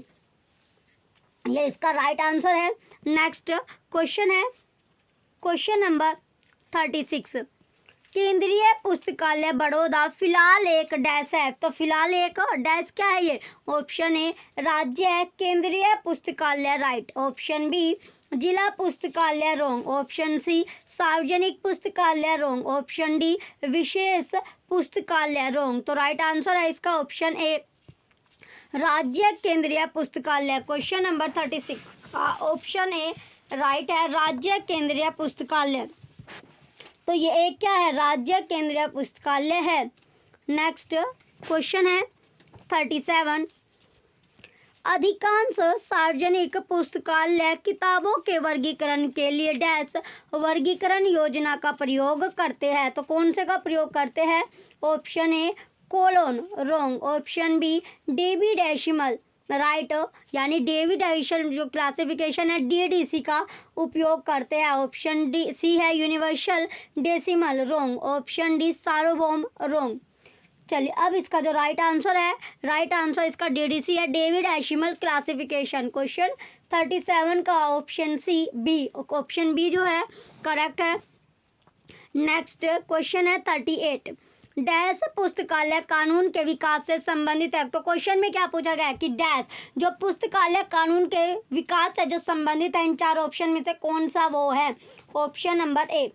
ये इसका राइट आंसर है। नेक्स्ट क्वेश्चन है क्वेश्चन नंबर 36 केंद्रीय पुस्तकालय बड़ौदा फिलहाल एक डैश है। तो फिलहाल एक डैश क्या है ये। ऑप्शन ए राज्य केंद्रीय पुस्तकालय राइट। ऑप्शन बी जिला पुस्तकालय रॉन्ग। ऑप्शन सी सार्वजनिक पुस्तकालय रॉन्ग। ऑप्शन डी विशेष पुस्तकालय रॉन्ग। तो राइट आंसर है इसका ऑप्शन ए राज्य केंद्रीय पुस्तकालय। क्वेश्चन नंबर 36 का ऑप्शन ए राइट है राज्य केंद्रीय पुस्तकालय। तो ये एक क्या है राज्य केंद्रीय पुस्तकालय है। नेक्स्ट क्वेश्चन है 37 अधिकांश सार्वजनिक पुस्तकालय किताबों के वर्गीकरण के लिए डैश वर्गीकरण योजना का प्रयोग करते हैं। तो कौन से का प्रयोग करते हैं। Option A colon wrong. Option B Dewey decimal right यानी डेवी डेसिमल जो क्लासिफिकेशन है DDC का उपयोग करते हैं। ऑप्शन डी सी है universal decimal wrong. Option D सार्वभौम रॉन्ग। चलिए अब इसका जो राइट आंसर है राइट आंसर इसका DDC है डेवी डेसिमल क्लासिफिकेशन। क्वेश्चन 37 का option C B option B जो है करेक्ट है। नेक्स्ट क्वेश्चन है 38 डैश पुस्तकालय कानून के विकास से संबंधित है। तो क्वेश्चन में क्या पूछा गया है कि डैश जो पुस्तकालय कानून के विकास से जो संबंधित है इन चार ऑप्शन में से कौन सा वो है। ऑप्शन नंबर ए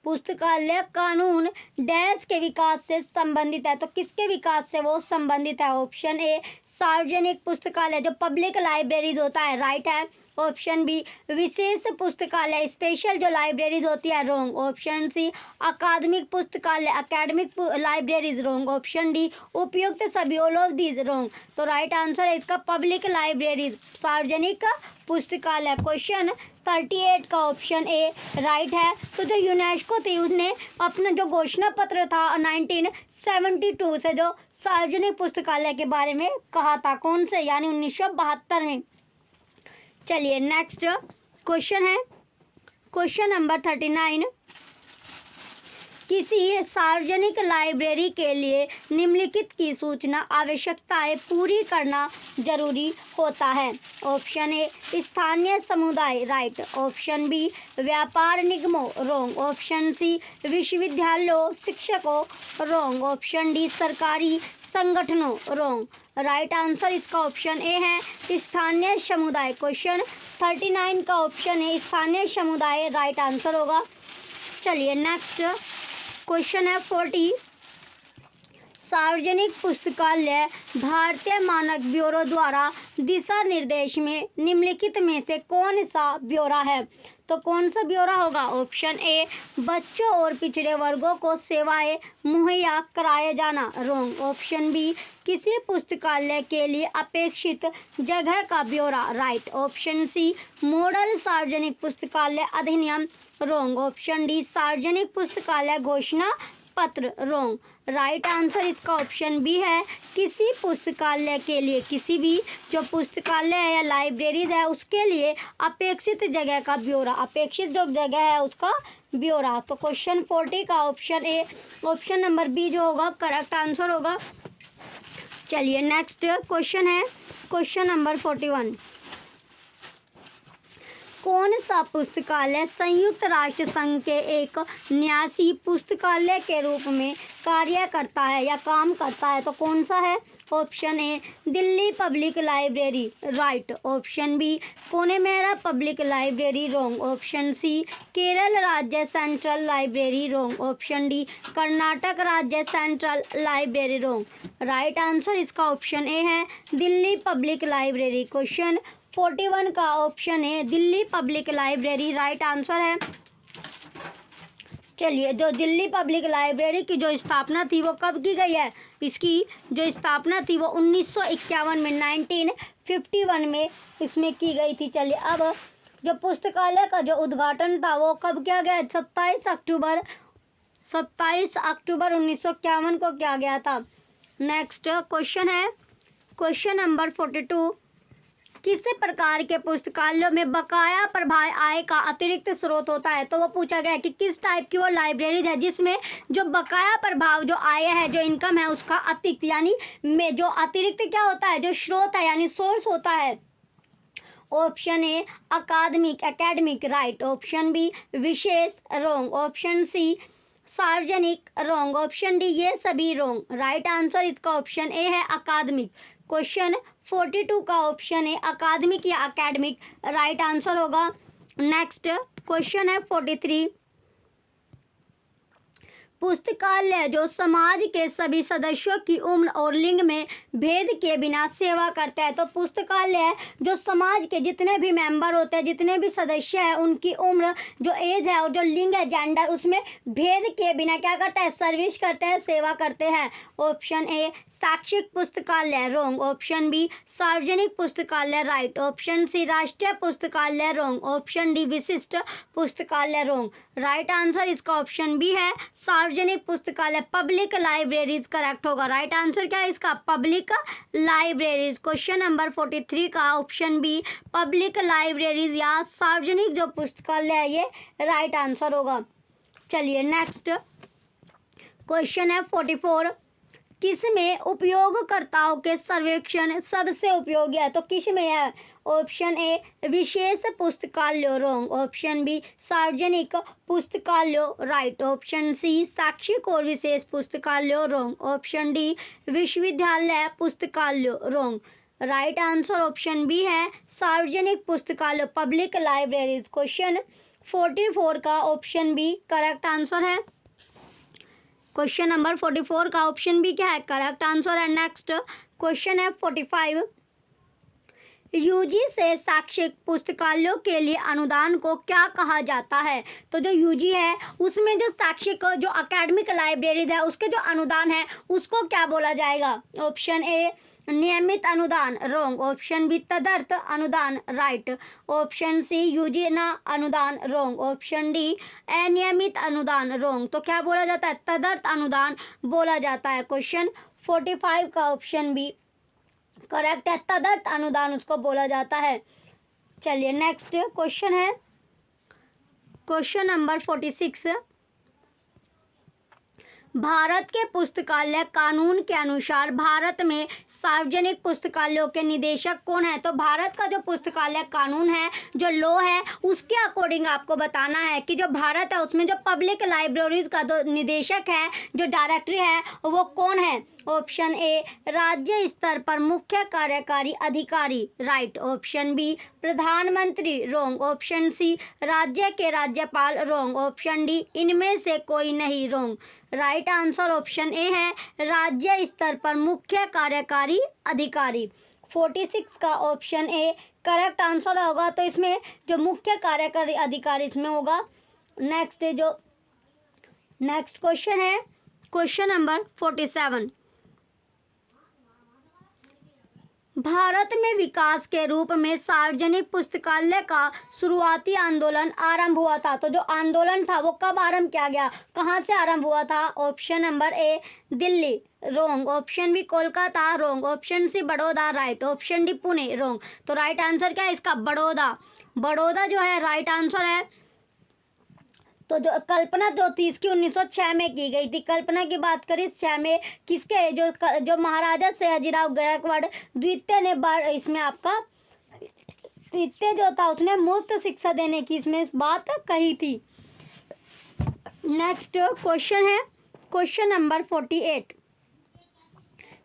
पुस्तकालय कानून डैश के विकास से संबंधित है। तो किसके विकास से वो संबंधित है। ऑप्शन ए सार्वजनिक पुस्तकालय जो पब्लिक लाइब्रेरीज होता है राइट है। ऑप्शन बी विशेष पुस्तकालय स्पेशल जो लाइब्रेरीज होती है रॉन्ग। ऑप्शन सी अकादमिक पुस्तकालय academic libraries wrong. Option D उपयुक्त सभी ऑल ऑफ दीज रॉन्ग। तो राइट आंसर है इसका पब्लिक लाइब्रेरीज सार्वजनिक पुस्तकालय। क्वेश्चन 38 का ऑप्शन ए राइट है। तो जो यूनेस्को थी उसने अपना जो घोषणा पत्र था 1972 से जो सार्वजनिक पुस्तकालय के बारे में कहा था कौन से यानी 1972 में। चलिए नेक्स्ट क्वेश्चन है क्वेश्चन नंबर 39 किसी सार्वजनिक लाइब्रेरी के लिए निम्नलिखित की सूचना आवश्यकताएं पूरी करना जरूरी होता है। ऑप्शन ए स्थानीय समुदाय राइट। ऑप्शन बी व्यापार निगमों रॉन्ग। ऑप्शन सी विश्वविद्यालयों शिक्षकों रॉन्ग। ऑप्शन डी सरकारी संगठनों रॉन्ग। राइट आंसर इसका ऑप्शन ए है स्थानीय समुदाय। क्वेश्चन 39 का ऑप्शन है स्थानीय समुदाय राइट आंसर होगा। चलिए नेक्स्ट क्वेश्चन है 40 सार्वजनिक पुस्तकालय भारतीय मानक ब्यूरो द्वारा दिशा निर्देश में निम्नलिखित में से कौन सा ब्यौरा है। तो कौन सा ब्यौरा होगा। ऑप्शन ए बच्चों और पिछड़े वर्गों को सेवाएं मुहैया कराया जाना रॉन्ग। ऑप्शन बी किसी पुस्तकालय के लिए अपेक्षित जगह का ब्यौरा राइट। ऑप्शन सी मॉडल सार्वजनिक पुस्तकालय अधिनियम रॉन्ग। ऑप्शन डी सार्वजनिक पुस्तकालय घोषणा पत्र रॉन्ग। राइट आंसर इसका ऑप्शन बी है किसी पुस्तकालय के लिए किसी भी जो पुस्तकालय है या लाइब्रेरीज है उसके लिए अपेक्षित जगह का ब्यौरा अपेक्षित जो जगह है उसका ब्यौरा। तो क्वेश्चन 40 का option A option number B जो होगा करेक्ट आंसर होगा। चलिए नेक्स्ट क्वेश्चन है क्वेश्चन नंबर 41। कौन सा पुस्तकालय संयुक्त राष्ट्र संघ के एक न्यासी पुस्तकालय के रूप में कार्य करता है या काम करता है? तो कौन सा है? Option A Delhi public library, right. Option B Connemara public library, wrong. Option C Kerala राज्य central library, wrong. Option D Karnataka राज्य central library, wrong. Right answer इसका ऑप्शन ए है दिल्ली पब्लिक लाइब्रेरी। क्वेश्चन 41 का ऑप्शन है Delhi public library right answer है। चलिए, जो Delhi public library की जो स्थापना थी वो कब की गई है? इसकी जो स्थापना थी वो 1951 में 1951 में इसमें की गई थी। चलिए, अब जो पुस्तकालय का जो उद्घाटन था वो कब किया गया? 27 अक्टूबर 1951 को किया गया था। नेक्स्ट क्वेश्चन है क्वेश्चन नंबर 42। किस प्रकार के पुस्तकालयों में बकाया प्रभाव आय का अतिरिक्त स्रोत होता है? तो वो पूछा गया है कि किस टाइप की वो लाइब्रेरीज है जिसमें जो बकाया प्रभाव जो आय है, जो इनकम है, उसका अतिरिक्त यानी में जो अतिरिक्त क्या होता है, जो स्रोत है यानी सोर्स होता है। Option A academic, right. Option B विशेष, रॉन्ग। ऑप्शन सी सार्वजनिक, रॉन्ग। ऑप्शन डी ये सभी, रॉन्ग। राइट आंसर इसका ऑप्शन ए है अकादमिक। क्वेश्चन 42 का ऑप्शन है अकादमिक या एकेडमिक राइट आंसर होगा। नेक्स्ट क्वेश्चन है 43। पुस्तकालय जो समाज के सभी सदस्यों की उम्र और लिंग में भेद के बिना सेवा करता है। तो पुस्तकालय जो समाज के जितने भी मेंबर होते हैं, जितने भी सदस्य हैं, उनकी उम्र, जो एज है और जो लिंग है, जेंडर, उसमें भेद के बिना क्या करता है? सर्विस करते हैं, सेवा करते हैं। ऑप्शन ए शैक्षिक पुस्तकालय, रॉन्ग। ऑप्शन बी सार्वजनिक पुस्तकालय, राइट। ऑप्शन सी राष्ट्रीय पुस्तकालय, रॉन्ग। ऑप्शन डी विशिष्ट पुस्तकालय, रॉन्ग। राइट आंसर इसका ऑप्शन बी है सार्वजनिक पुस्तकालय, पब्लिक लाइब्रेरीज करेक्ट होगा। राइट आंसर क्या है इसका? Public libraries. क्वेश्चन नंबर 43 का ऑप्शन बी पब्लिक लाइब्रेरीज या सार्वजनिक जो पुस्तकालय है ये राइट आंसर होगा। चलिए नेक्स्ट क्वेश्चन है 44। किस में उपयोगकर्ताओं के सर्वेक्षण सबसे उपयोगी है? तो किस में है? ऑप्शन ए विशेष पुस्तकालय, रॉन्ग। ऑप्शन बी सार्वजनिक पुस्तकालय, राइट। ऑप्शन सी शैक्षिक और विशेष पुस्तकालय, रॉन्ग। ऑप्शन डी विश्वविद्यालय पुस्तकालय, wrong. Right answer option B है सार्वजनिक पुस्तकालय, पब्लिक लाइब्रेरीज। क्वेश्चन 44 का ऑप्शन बी करेक्ट आंसर है। क्वेश्चन नंबर 44 का ऑप्शन बी क्या है? करेक्ट आंसर है। नेक्स्ट क्वेश्चन है 45। यूजी से शैक्षिक पुस्तकालयों के लिए अनुदान को क्या कहा जाता है? तो जो यूजी है उसमें जो शैक्षिक जो अकेडमिक लाइब्रेरीज है उसके जो अनुदान है उसको क्या बोला जाएगा? ऑप्शन ए नियमित अनुदान, रॉन्ग। ऑप्शन बी तदर्थ अनुदान, राइट। ऑप्शन सी यूजीना अनुदान, रॉन्ग। ऑप्शन डी अनियमित अनुदान, रॉन्ग। तो क्या बोला जाता है? तदर्थ अनुदान बोला जाता है। क्वेश्चन 45 का ऑप्शन बी करेक्ट है, तदर्थ अनुदान उसको बोला जाता है। चलिए नेक्स्ट क्वेश्चन है क्वेश्चन नंबर 46। भारत के पुस्तकालय कानून के अनुसार भारत में सार्वजनिक पुस्तकालयों के निदेशक कौन है? तो भारत का जो पुस्तकालय कानून है, जो लॉ है, उसके अकॉर्डिंग आपको बताना है कि जो भारत है उसमें जो पब्लिक लाइब्रेरीज का जो निदेशक है, जो डायरेक्टर है, वो कौन है? ऑप्शन ए राज्य स्तर पर मुख्य कार्यकारी अधिकारी, राइट। ऑप्शन बी प्रधानमंत्री, रॉन्ग। ऑप्शन सी राज्य के राज्यपाल, रॉन्ग। ऑप्शन डी इनमें से कोई नहीं, wrong. Right answer option A है राज्य स्तर पर मुख्य कार्यकारी अधिकारी। 46 का ऑप्शन ए करेक्ट आंसर होगा। तो इसमें जो मुख्य कार्यकारी अधिकारी इसमें होगा। नेक्स्ट क्वेश्चन है क्वेश्चन नंबर 47। भारत में विकास के रूप में सार्वजनिक पुस्तकालय का शुरुआती आंदोलन आरंभ हुआ था। तो जो आंदोलन था वो कब आरंभ किया गया, कहाँ से आरंभ हुआ था? Option number A Delhi, wrong. Option B Kolkata, wrong. Option C Baroda, right. Option D Pune, wrong. तो राइट आंसर क्या है इसका? बड़ौदा। बड़ौदा जो है राइट आंसर है। तो जो कल्पना जो थी इसकी 1906 में की गई थी। कल्पना की बात करें 6 में, किसके जो महाराजा सयाजीराव गायकवाड़ द्वितीय ने इसमें आपका तृतीय जो था उसने मुफ्त शिक्षा देने की इसमें बात कही थी। नेक्स्ट क्वेश्चन है question number 48।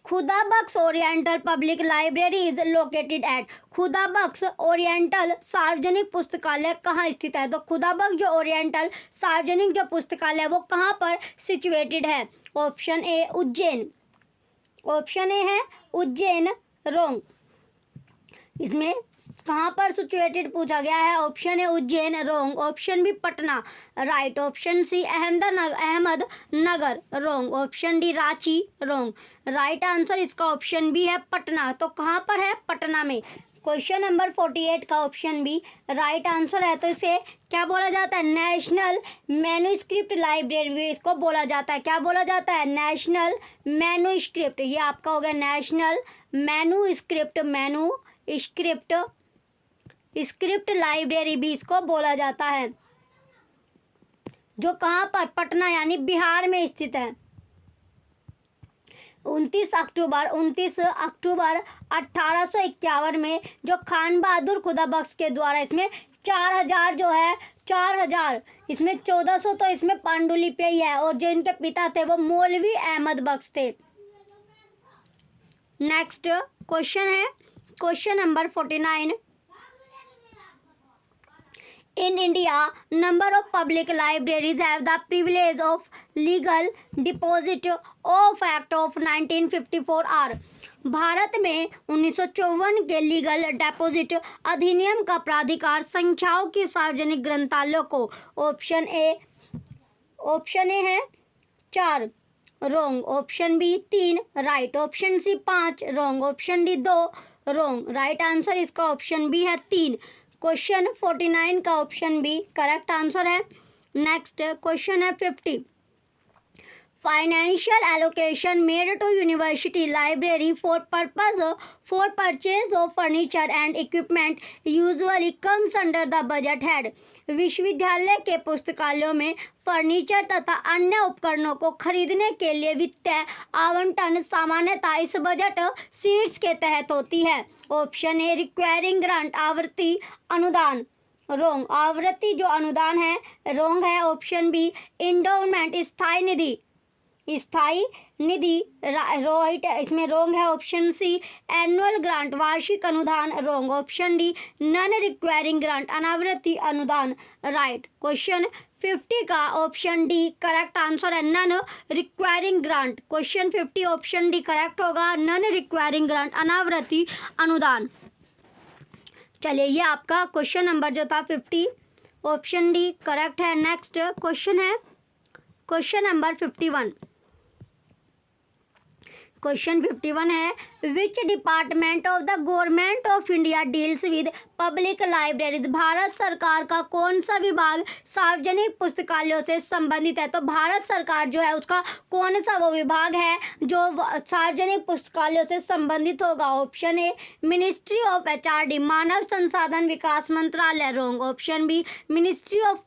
Khuda Bakhsh oriental public library is located at. Khuda Bakhsh oriental सार्वजनिक पुस्तकालय कहाँ स्थित है? तो खुदा बख्श जो ओरिएंटल सार्वजनिक जो पुस्तकालय वो कहाँ पर सिचुएटेड है? Option A Ujjain, option A है उज्जैन, रॉन्ग। इसमें कहाँ पर सिचुएटेड पूछा गया है, option A Ujjain, wrong. Option B Patna, right. Option C Ahmednagar, wrong. Option D Ranchi, wrong. Right answer इसका ऑप्शन बी है पटना। तो कहाँ पर है? पटना में। क्वेश्चन नंबर 48 का ऑप्शन बी राइट आंसर है। तो इसे क्या बोला जाता है? नेशनल मैन्युस्क्रिप्ट लाइब्रेरी इसको बोला जाता है। क्या बोला जाता है? National manuscript. ये आपका हो गया नेशनल मैन्युस्क्रिप्ट, स्क्रिप्ट लाइब्रेरी भी इसको बोला जाता है, जो कहाँ पर? पटना यानी बिहार में स्थित है। 29 अक्टूबर 1851 में जो खान बहादुर खुदा बख्श के द्वारा इसमें 4000 जो है 4000 इसमें 1400 तो इसमें पांडुलिपि ही है, और जो इनके पिता थे वो मौलवी अहमद बख्श थे। नेक्स्ट क्वेश्चन है question number 49। In India, number of public libraries have the privilege of legal deposit of Act of 1954 are। Bharat में 1954 के लीगल डिपॉजिट अधिनियम का प्राधिकार संख्याओं की सार्वजनिक ग्रंथालयों को। ऑप्शन ए है 4, wrong. Option B 3, right. Option C 5, wrong. Option D 2, wrong. Right answer इसका ऑप्शन बी है 3। क्वेश्चन 49 का ऑप्शन बी करेक्ट आंसर है। नेक्स्ट क्वेश्चन है 50। Financial allocation made to university library for purchase of furniture and equipment usually comes under the budget head. विश्वविद्यालय के पुस्तकालयों में furniture तथा अन्य उपकरणों को खरीदने के लिए वित्तीय आवंटन सामान्यतः इस बजट शीर्ष के तहत होती है। ऑप्शन ए रिक्वायरिंग ग्रांट, आवृत्ति अनुदान, रॉन्ग। आवृत्ति जो अनुदान है रॉन्ग है। ऑप्शन बी इंडोमेंट, स्थायी निधि, राइट। इसमें रॉन्ग है। ऑप्शन सी एनुअल ग्रांट, वार्षिक अनुदान, wrong. Option D non recurring grant, अनावृत्ति अनुदान, राइट। क्वेश्चन 50 का ऑप्शन डी करेक्ट आंसर है non recurring grant. Question 50 option D correct होगा, नॉन रिक्वायरिंग ग्रांट, अनावृत्ति अनुदान। चलिए ये आपका क्वेश्चन नंबर जो था 50 ऑप्शन डी करेक्ट है। नेक्स्ट क्वेश्चन है क्वेश्चन नंबर 51। क्वेश्चन 51 है which department of the government of India deals with public libraries. Bharat सरकार का कौन सा विभाग सार्वजनिक पुस्तकालयों से संबंधित है? तो भारत सरकार जो है उसका कौन सा वो विभाग है जो सार्वजनिक पुस्तकालयों से संबंधित होगा? Option A ministry of HRD, मानव संसाधन विकास मंत्रालय, wrong. Option B ministry of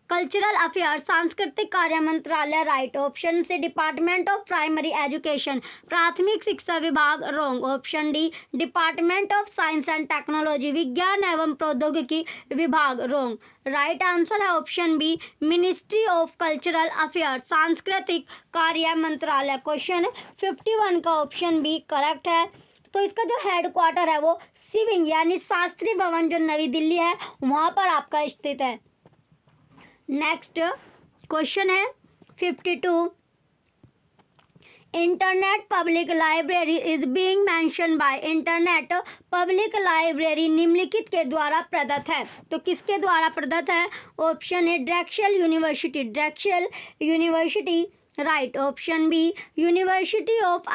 cultural affair, सांस्कृतिक कार्य मंत्रालय, right. Option C department of primary education, प्राथमिक शिक्षा विभाग, wrong. Option D department of science and technology, विज्ञान एवं प्रौद्योगिकी विभाग, रॉन्ग। राइट आंसर है option B ministry of cultural affair, सांस्कृतिक कार्य मंत्रालय। क्वेश्चन 51 का ऑप्शन बी करेक्ट है। तो इसका जो हेडक्वार्टर है वो सिविंग यानी शास्त्री भवन जो नई दिल्ली है वहाँ पर आपका स्थित है। नेक्स्ट क्वेश्चन है 52। Internet public library is being mention by. Internet public library निम्नलिखित के द्वारा प्रदत्त है। तो किसके द्वारा प्रदत्त है? ऑप्शन ए ड्रैक्शियल university, right. Option B university of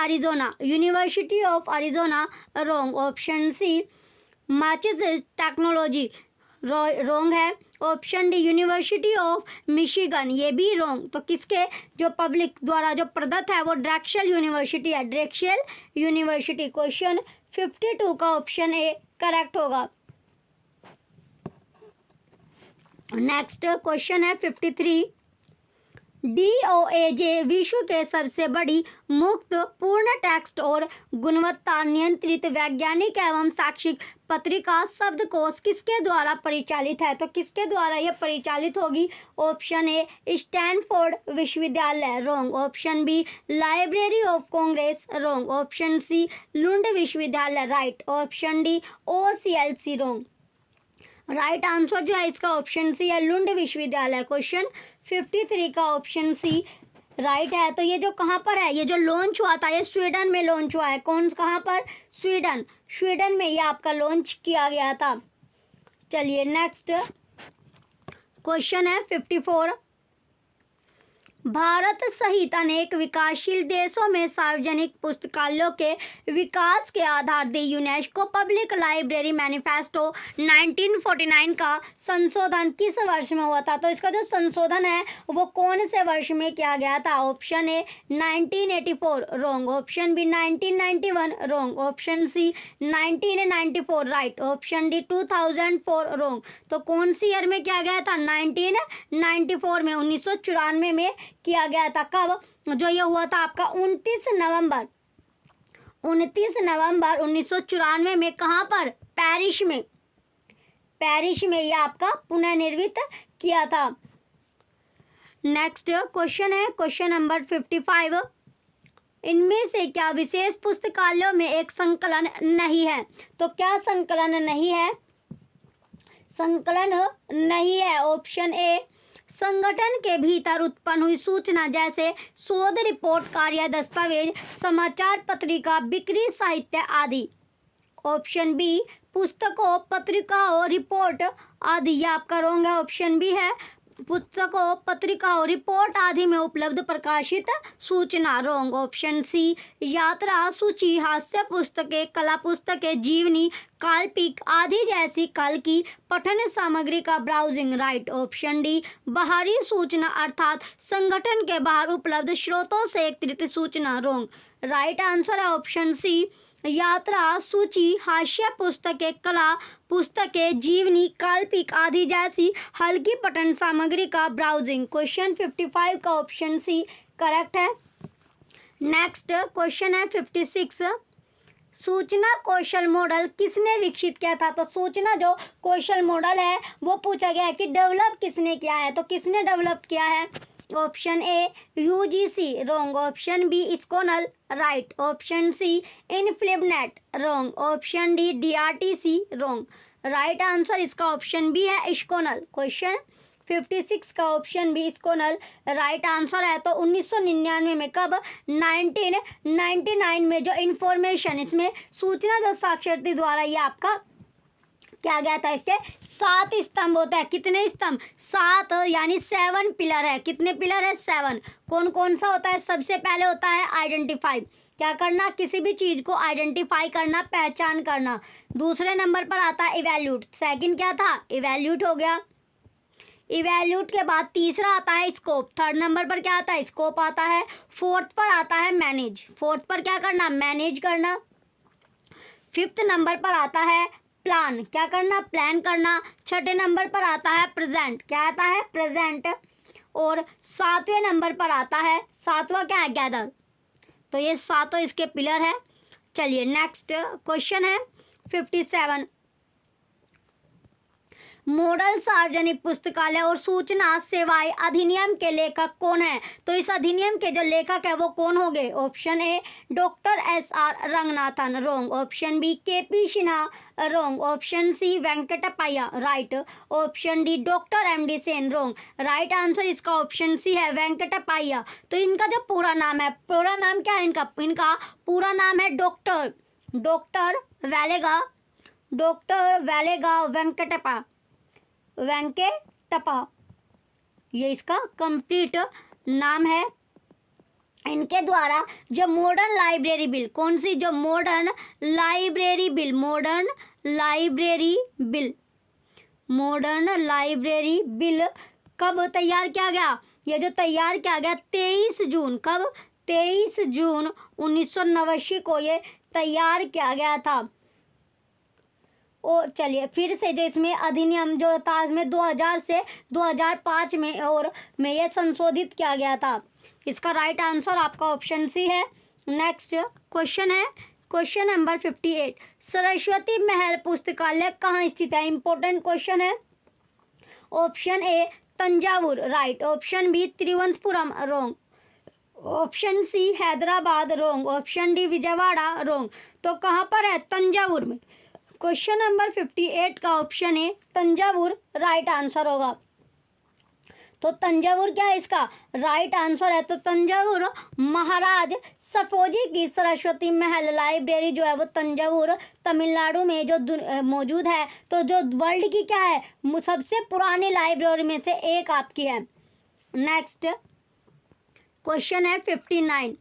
Arizona, wrong. Option C Massachusetts technology, wrong है। Option D university of Michigan, ये भी रॉन्ग। तो किसके जो पब्लिक द्वारा जो प्रदत्त है वो ड्रैक्शियल यूनिवर्सिटी है, ड्रैक्शियल यूनिवर्सिटी। क्वेश्चन 52 का ऑप्शन ए करेक्ट होगा। नेक्स्ट क्वेश्चन है 53। DOAJ विश्व के सबसे बड़ी मुक्त पूर्ण टेक्स्ट और गुणवत्ता नियंत्रित वैज्ञानिक एवं शैक्षिक पत्रिका शब्दकोश किसके द्वारा परिचालित है? तो किसके द्वारा यह परिचालित होगी? ऑप्शन ए स्टैनफोर्ड विश्वविद्यालय, wrong. Option B library of Congress, wrong. Option C Lund विश्वविद्यालय, right. Option D OCLC, wrong. Right answer जो है इसका ऑप्शन सी है, लुंड विश्वविद्यालय। क्वेश्चन 53 का ऑप्शन सी राइट है। तो ये जो कहाँ पर है, ये जो लॉन्च हुआ था ये स्वीडन में लॉन्च हुआ है। कहाँ पर? स्वीडन में ये आपका लॉन्च किया गया था। चलिए नेक्स्ट क्वेश्चन है 54। भारत सहित अनेक विकासशील देशों में सार्वजनिक पुस्तकालयों के विकास के आधार दी यूनेस्को पब्लिक लाइब्रेरी मैनिफेस्टो 1949 का संशोधन किस वर्ष में हुआ था? तो इसका जो संशोधन है वो कौन से वर्ष में किया गया था? Option A 1984, wrong. Option B 1991, wrong. Option C 1994, right. Option D 2004, wrong. तो कौन सी ईयर में किया गया था? 1994 में, 1994 में किया गया था। कब? जो ये हुआ था आपका 29 नवंबर 1994 में। कहाँ पर? पेरिस में ये आपका पुनर्निर्मित किया था। नेक्स्ट क्वेश्चन है क्वेश्चन नंबर 55। इनमें से क्या विशेष पुस्तकालयों में एक संकलन नहीं है? तो क्या संकलन नहीं है? ऑप्शन ए संगठन के भीतर उत्पन्न हुई सूचना जैसे शोध रिपोर्ट, कार्य दस्तावेज, समाचार पत्रिका, बिक्री साहित्य आदि। ऑप्शन बी पुस्तकों, पत्रिकाओं, रिपोर्ट आदि, ये आपका रॉन्ग है। ऑप्शन बी है पुस्तकों, पत्रिकाओं, रिपोर्ट आदि में उपलब्ध प्रकाशित सूचना, रॉन्ग। ऑप्शन सी यात्रा सूची, हास्य पुस्तकें, कला पुस्तकें, जीवनी, काल्पनिक आदि जैसी कल की पठन सामग्री का ब्राउजिंग, राइट। ऑप्शन डी बाहरी सूचना अर्थात संगठन के बाहर उपलब्ध स्रोतों से एकत्रित सूचना, रॉन्ग। राइट आंसर है ऑप्शन सी यात्रा सूची, हास्य पुस्तकें, कला पुस्तकें, जीवनी, काल्पनिक आदि जैसी हल्की पठन सामग्री का ब्राउजिंग। क्वेश्चन 55 का ऑप्शन सी करेक्ट है। नेक्स्ट क्वेश्चन है 56। सूचना कौशल मॉडल किसने विकसित किया था? तो सूचना जो कौशल मॉडल है वो पूछा गया है कि डेवलप किसने किया है। तो किसने डेवलप किया है? Option A UGC, wrong. Option B SCONUL, right. Option C INFLIBNET, wrong. Option D DRTC, wrong. Right answer इसका ऑप्शन बी है स्कोनल। क्वेश्चन 56 का option B SCONUL right answer है। तो 1999 में, कब? 1999 में जो इंफॉर्मेशन, इसमें सूचना जो साक्षरता द्वारा ये आपका क्या गया था, इसके 7 स्तंभ होता है। कितने स्तंभ? 7, यानी 7 पिलर है। कितने पिलर है? 7। कौन कौन सा होता है? सबसे पहले होता है आइडेंटिफाई, क्या करना? किसी भी चीज़ को आइडेंटिफाई करना, पहचान करना। दूसरे नंबर पर आता है इवैल्यूट। सेकंड क्या था? इवैल्यूट हो गया। इवैल्यूट के बाद तीसरा आता है स्कोप। थर्ड नंबर पर क्या आता है? स्कोप आता है। फोर्थ पर आता है मैनेज। फोर्थ पर क्या करना? मैनेज करना। फिफ्थ नंबर पर आता है प्लान, क्या करना? प्लान करना। छठे नंबर पर आता है प्रेजेंट, क्या आता है? प्रेजेंट। और 7वें नंबर पर आता है, 7वां क्या है? गैदर। तो ये 7 इसके पिलर है। चलिए नेक्स्ट क्वेश्चन है 57। मॉडल सार्वजनिक पुस्तकालय और सूचना सेवाएं अधिनियम के लेखक कौन है? तो इस अधिनियम के जो लेखक है वो कौन होंगे? Option A doctor SR Ranganathan, wrong. Option B KP Sinha, wrong. Option C Venkatappa, right. Option D doctor MD Sen, wrong. Right answer इसका ऑप्शन सी है वेंकटप्पा। तो इनका जो पूरा नाम है, पूरा नाम क्या है इनका पूरा नाम है डॉक्टर वेलेगा वेंकटप्पा, ये इसका कंप्लीट नाम है। इनके द्वारा जो मॉडर्न लाइब्रेरी बिल, कौन सी? जो मॉडर्न लाइब्रेरी बिल कब तैयार किया गया? ये जो तैयार किया गया 23 जून, कब? 23 जून 1989 को ये तैयार किया गया था। और चलिए फिर से जो इसमें अधिनियम जो था इसमें 2000 से 2005 में और में ये संशोधित किया गया था। इसका राइट आंसर आपका ऑप्शन सी है। नेक्स्ट क्वेश्चन है क्वेश्चन नंबर 58, सरस्वती महल पुस्तकालय कहाँ स्थित है? इंपॉर्टेंट क्वेश्चन है। Option A Thanjavur right, option B Thiruvananthapuram wrong, option C Hyderabad wrong, option D Vijayawada wrong. तो कहाँ पर है? तंजावुर में। क्वेश्चन नंबर 58 का option A Thanjavur right answer होगा। तो तंजावुर क्या है इसका राइट आंसर है? तो तंजावुर महाराज सफोजी की सरस्वती महल लाइब्रेरी जो है वो तंजावुर तमिलनाडु में जो मौजूद है। तो जो वर्ल्ड की क्या है सबसे पुरानी लाइब्रेरी में से एक आपकी है। नेक्स्ट क्वेश्चन है 59,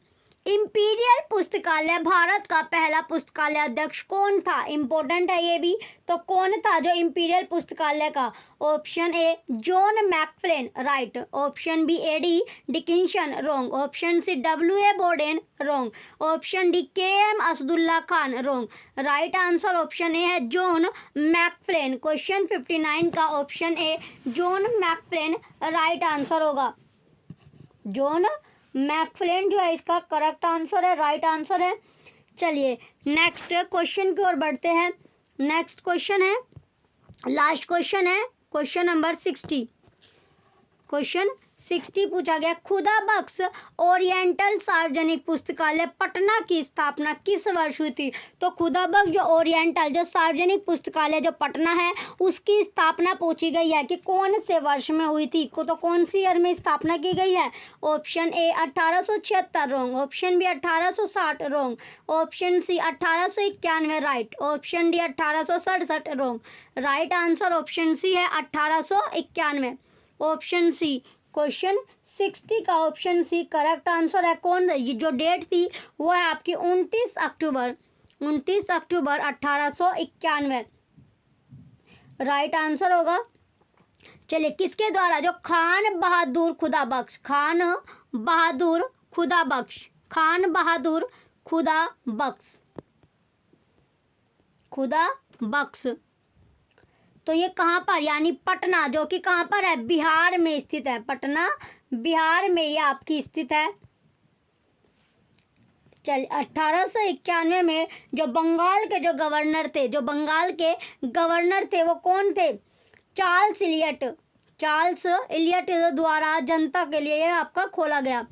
इंपीरियल पुस्तकालय भारत का पहला पुस्तकालय अध्यक्ष कौन था? इंपॉर्टेंट है ये भी। तो कौन था जो इंपीरियल पुस्तकालय का? Option A John Macfarlane right, option B A D Dickinson wrong, option C W A. Borden wrong, option D K M. Asadullah Khan wrong. Right answer option A है जॉन मैकफ्लेन। क्वेश्चन 59 का option A John Macfarlane right answer होगा। John Macfarlane जो है इसका correct answer है, right answer है। चलिए next question की ओर बढ़ते हैं। नेक्स्ट क्वेश्चन है लास्ट क्वेश्चन है क्वेश्चन नंबर 60। क्वेश्चन 60 पूछा गया, खुदा बख्श ओरिएंटल सार्वजनिक पुस्तकालय पटना की स्थापना किस वर्ष हुई थी? तो खुदा बख्श जो ओरिएंटल जो सार्वजनिक पुस्तकालय जो पटना है उसकी स्थापना पूछी गई है कि कौन से वर्ष में हुई थी। तो कौन सी ईयर में स्थापना की गई है? Option A 1876 wrong, option B 1860 wrong, option C 1891 right, option D 1867 wrong. Right answer option C है 1891। ऑप्शन सी क्वेश्चन 60 का ऑप्शन सी करेक्ट आंसर है। कौन जो डेट थी वो है आपकी 29 अक्टूबर 1891 राइट आंसर होगा। चलिए किसके द्वारा? जो खान बहादुर खुदा बख्श तो ये कहाँ पर यानी पटना जो कि कहाँ पर है? बिहार में स्थित है। पटना बिहार में ये आपकी स्थित है। चल 1891 में जो बंगाल के बंगाल के गवर्नर थे वो कौन थे? चार्ल्स इलियट द्वारा जनता के लिए ये आपका खोला गया।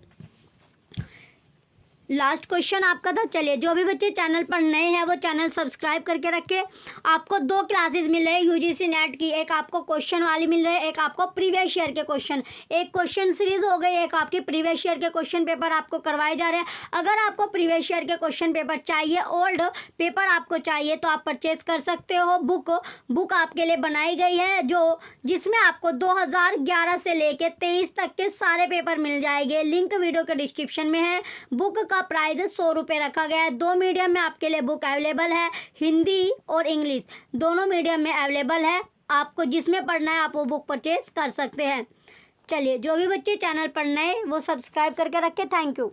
लास्ट क्वेश्चन आपका था। चलिए जो भी बच्चे चैनल पर नए हैं वो चैनल सब्सक्राइब करके रखें। आपको 2 क्लासेस मिल रहे हैं यूजीसी नेट की, एक आपको क्वेश्चन वाली मिल रही है, एक आपको प्रीवियस ईयर के क्वेश्चन, एक क्वेश्चन सीरीज हो गई, एक आपकी प्रीवियस ईयर के क्वेश्चन पेपर आपको करवाए जा रहे हैं। अगर आपको प्रीवियस ईयर के क्वेश्चन पेपर चाहिए, ओल्ड पेपर आपको चाहिए तो आप परचेज कर सकते हो। बुक आपके लिए बनाई गई है जिसमें आपको 2011 से लेके 23 तक के सारे पेपर मिल जाएंगे। लिंक वीडियो के डिस्क्रिप्शन में है। बुक का प्राइस 100 रुपये रखा गया है। 2 मीडियम में आपके लिए बुक अवेलेबल है, हिंदी और इंग्लिश दोनों मीडियम में अवेलेबल है। आपको जिसमें पढ़ना है आप वो बुक परचेज कर सकते हैं। चलिए जो भी बच्चे चैनल पर नए वो सब्सक्राइब करके रखें। Thank you.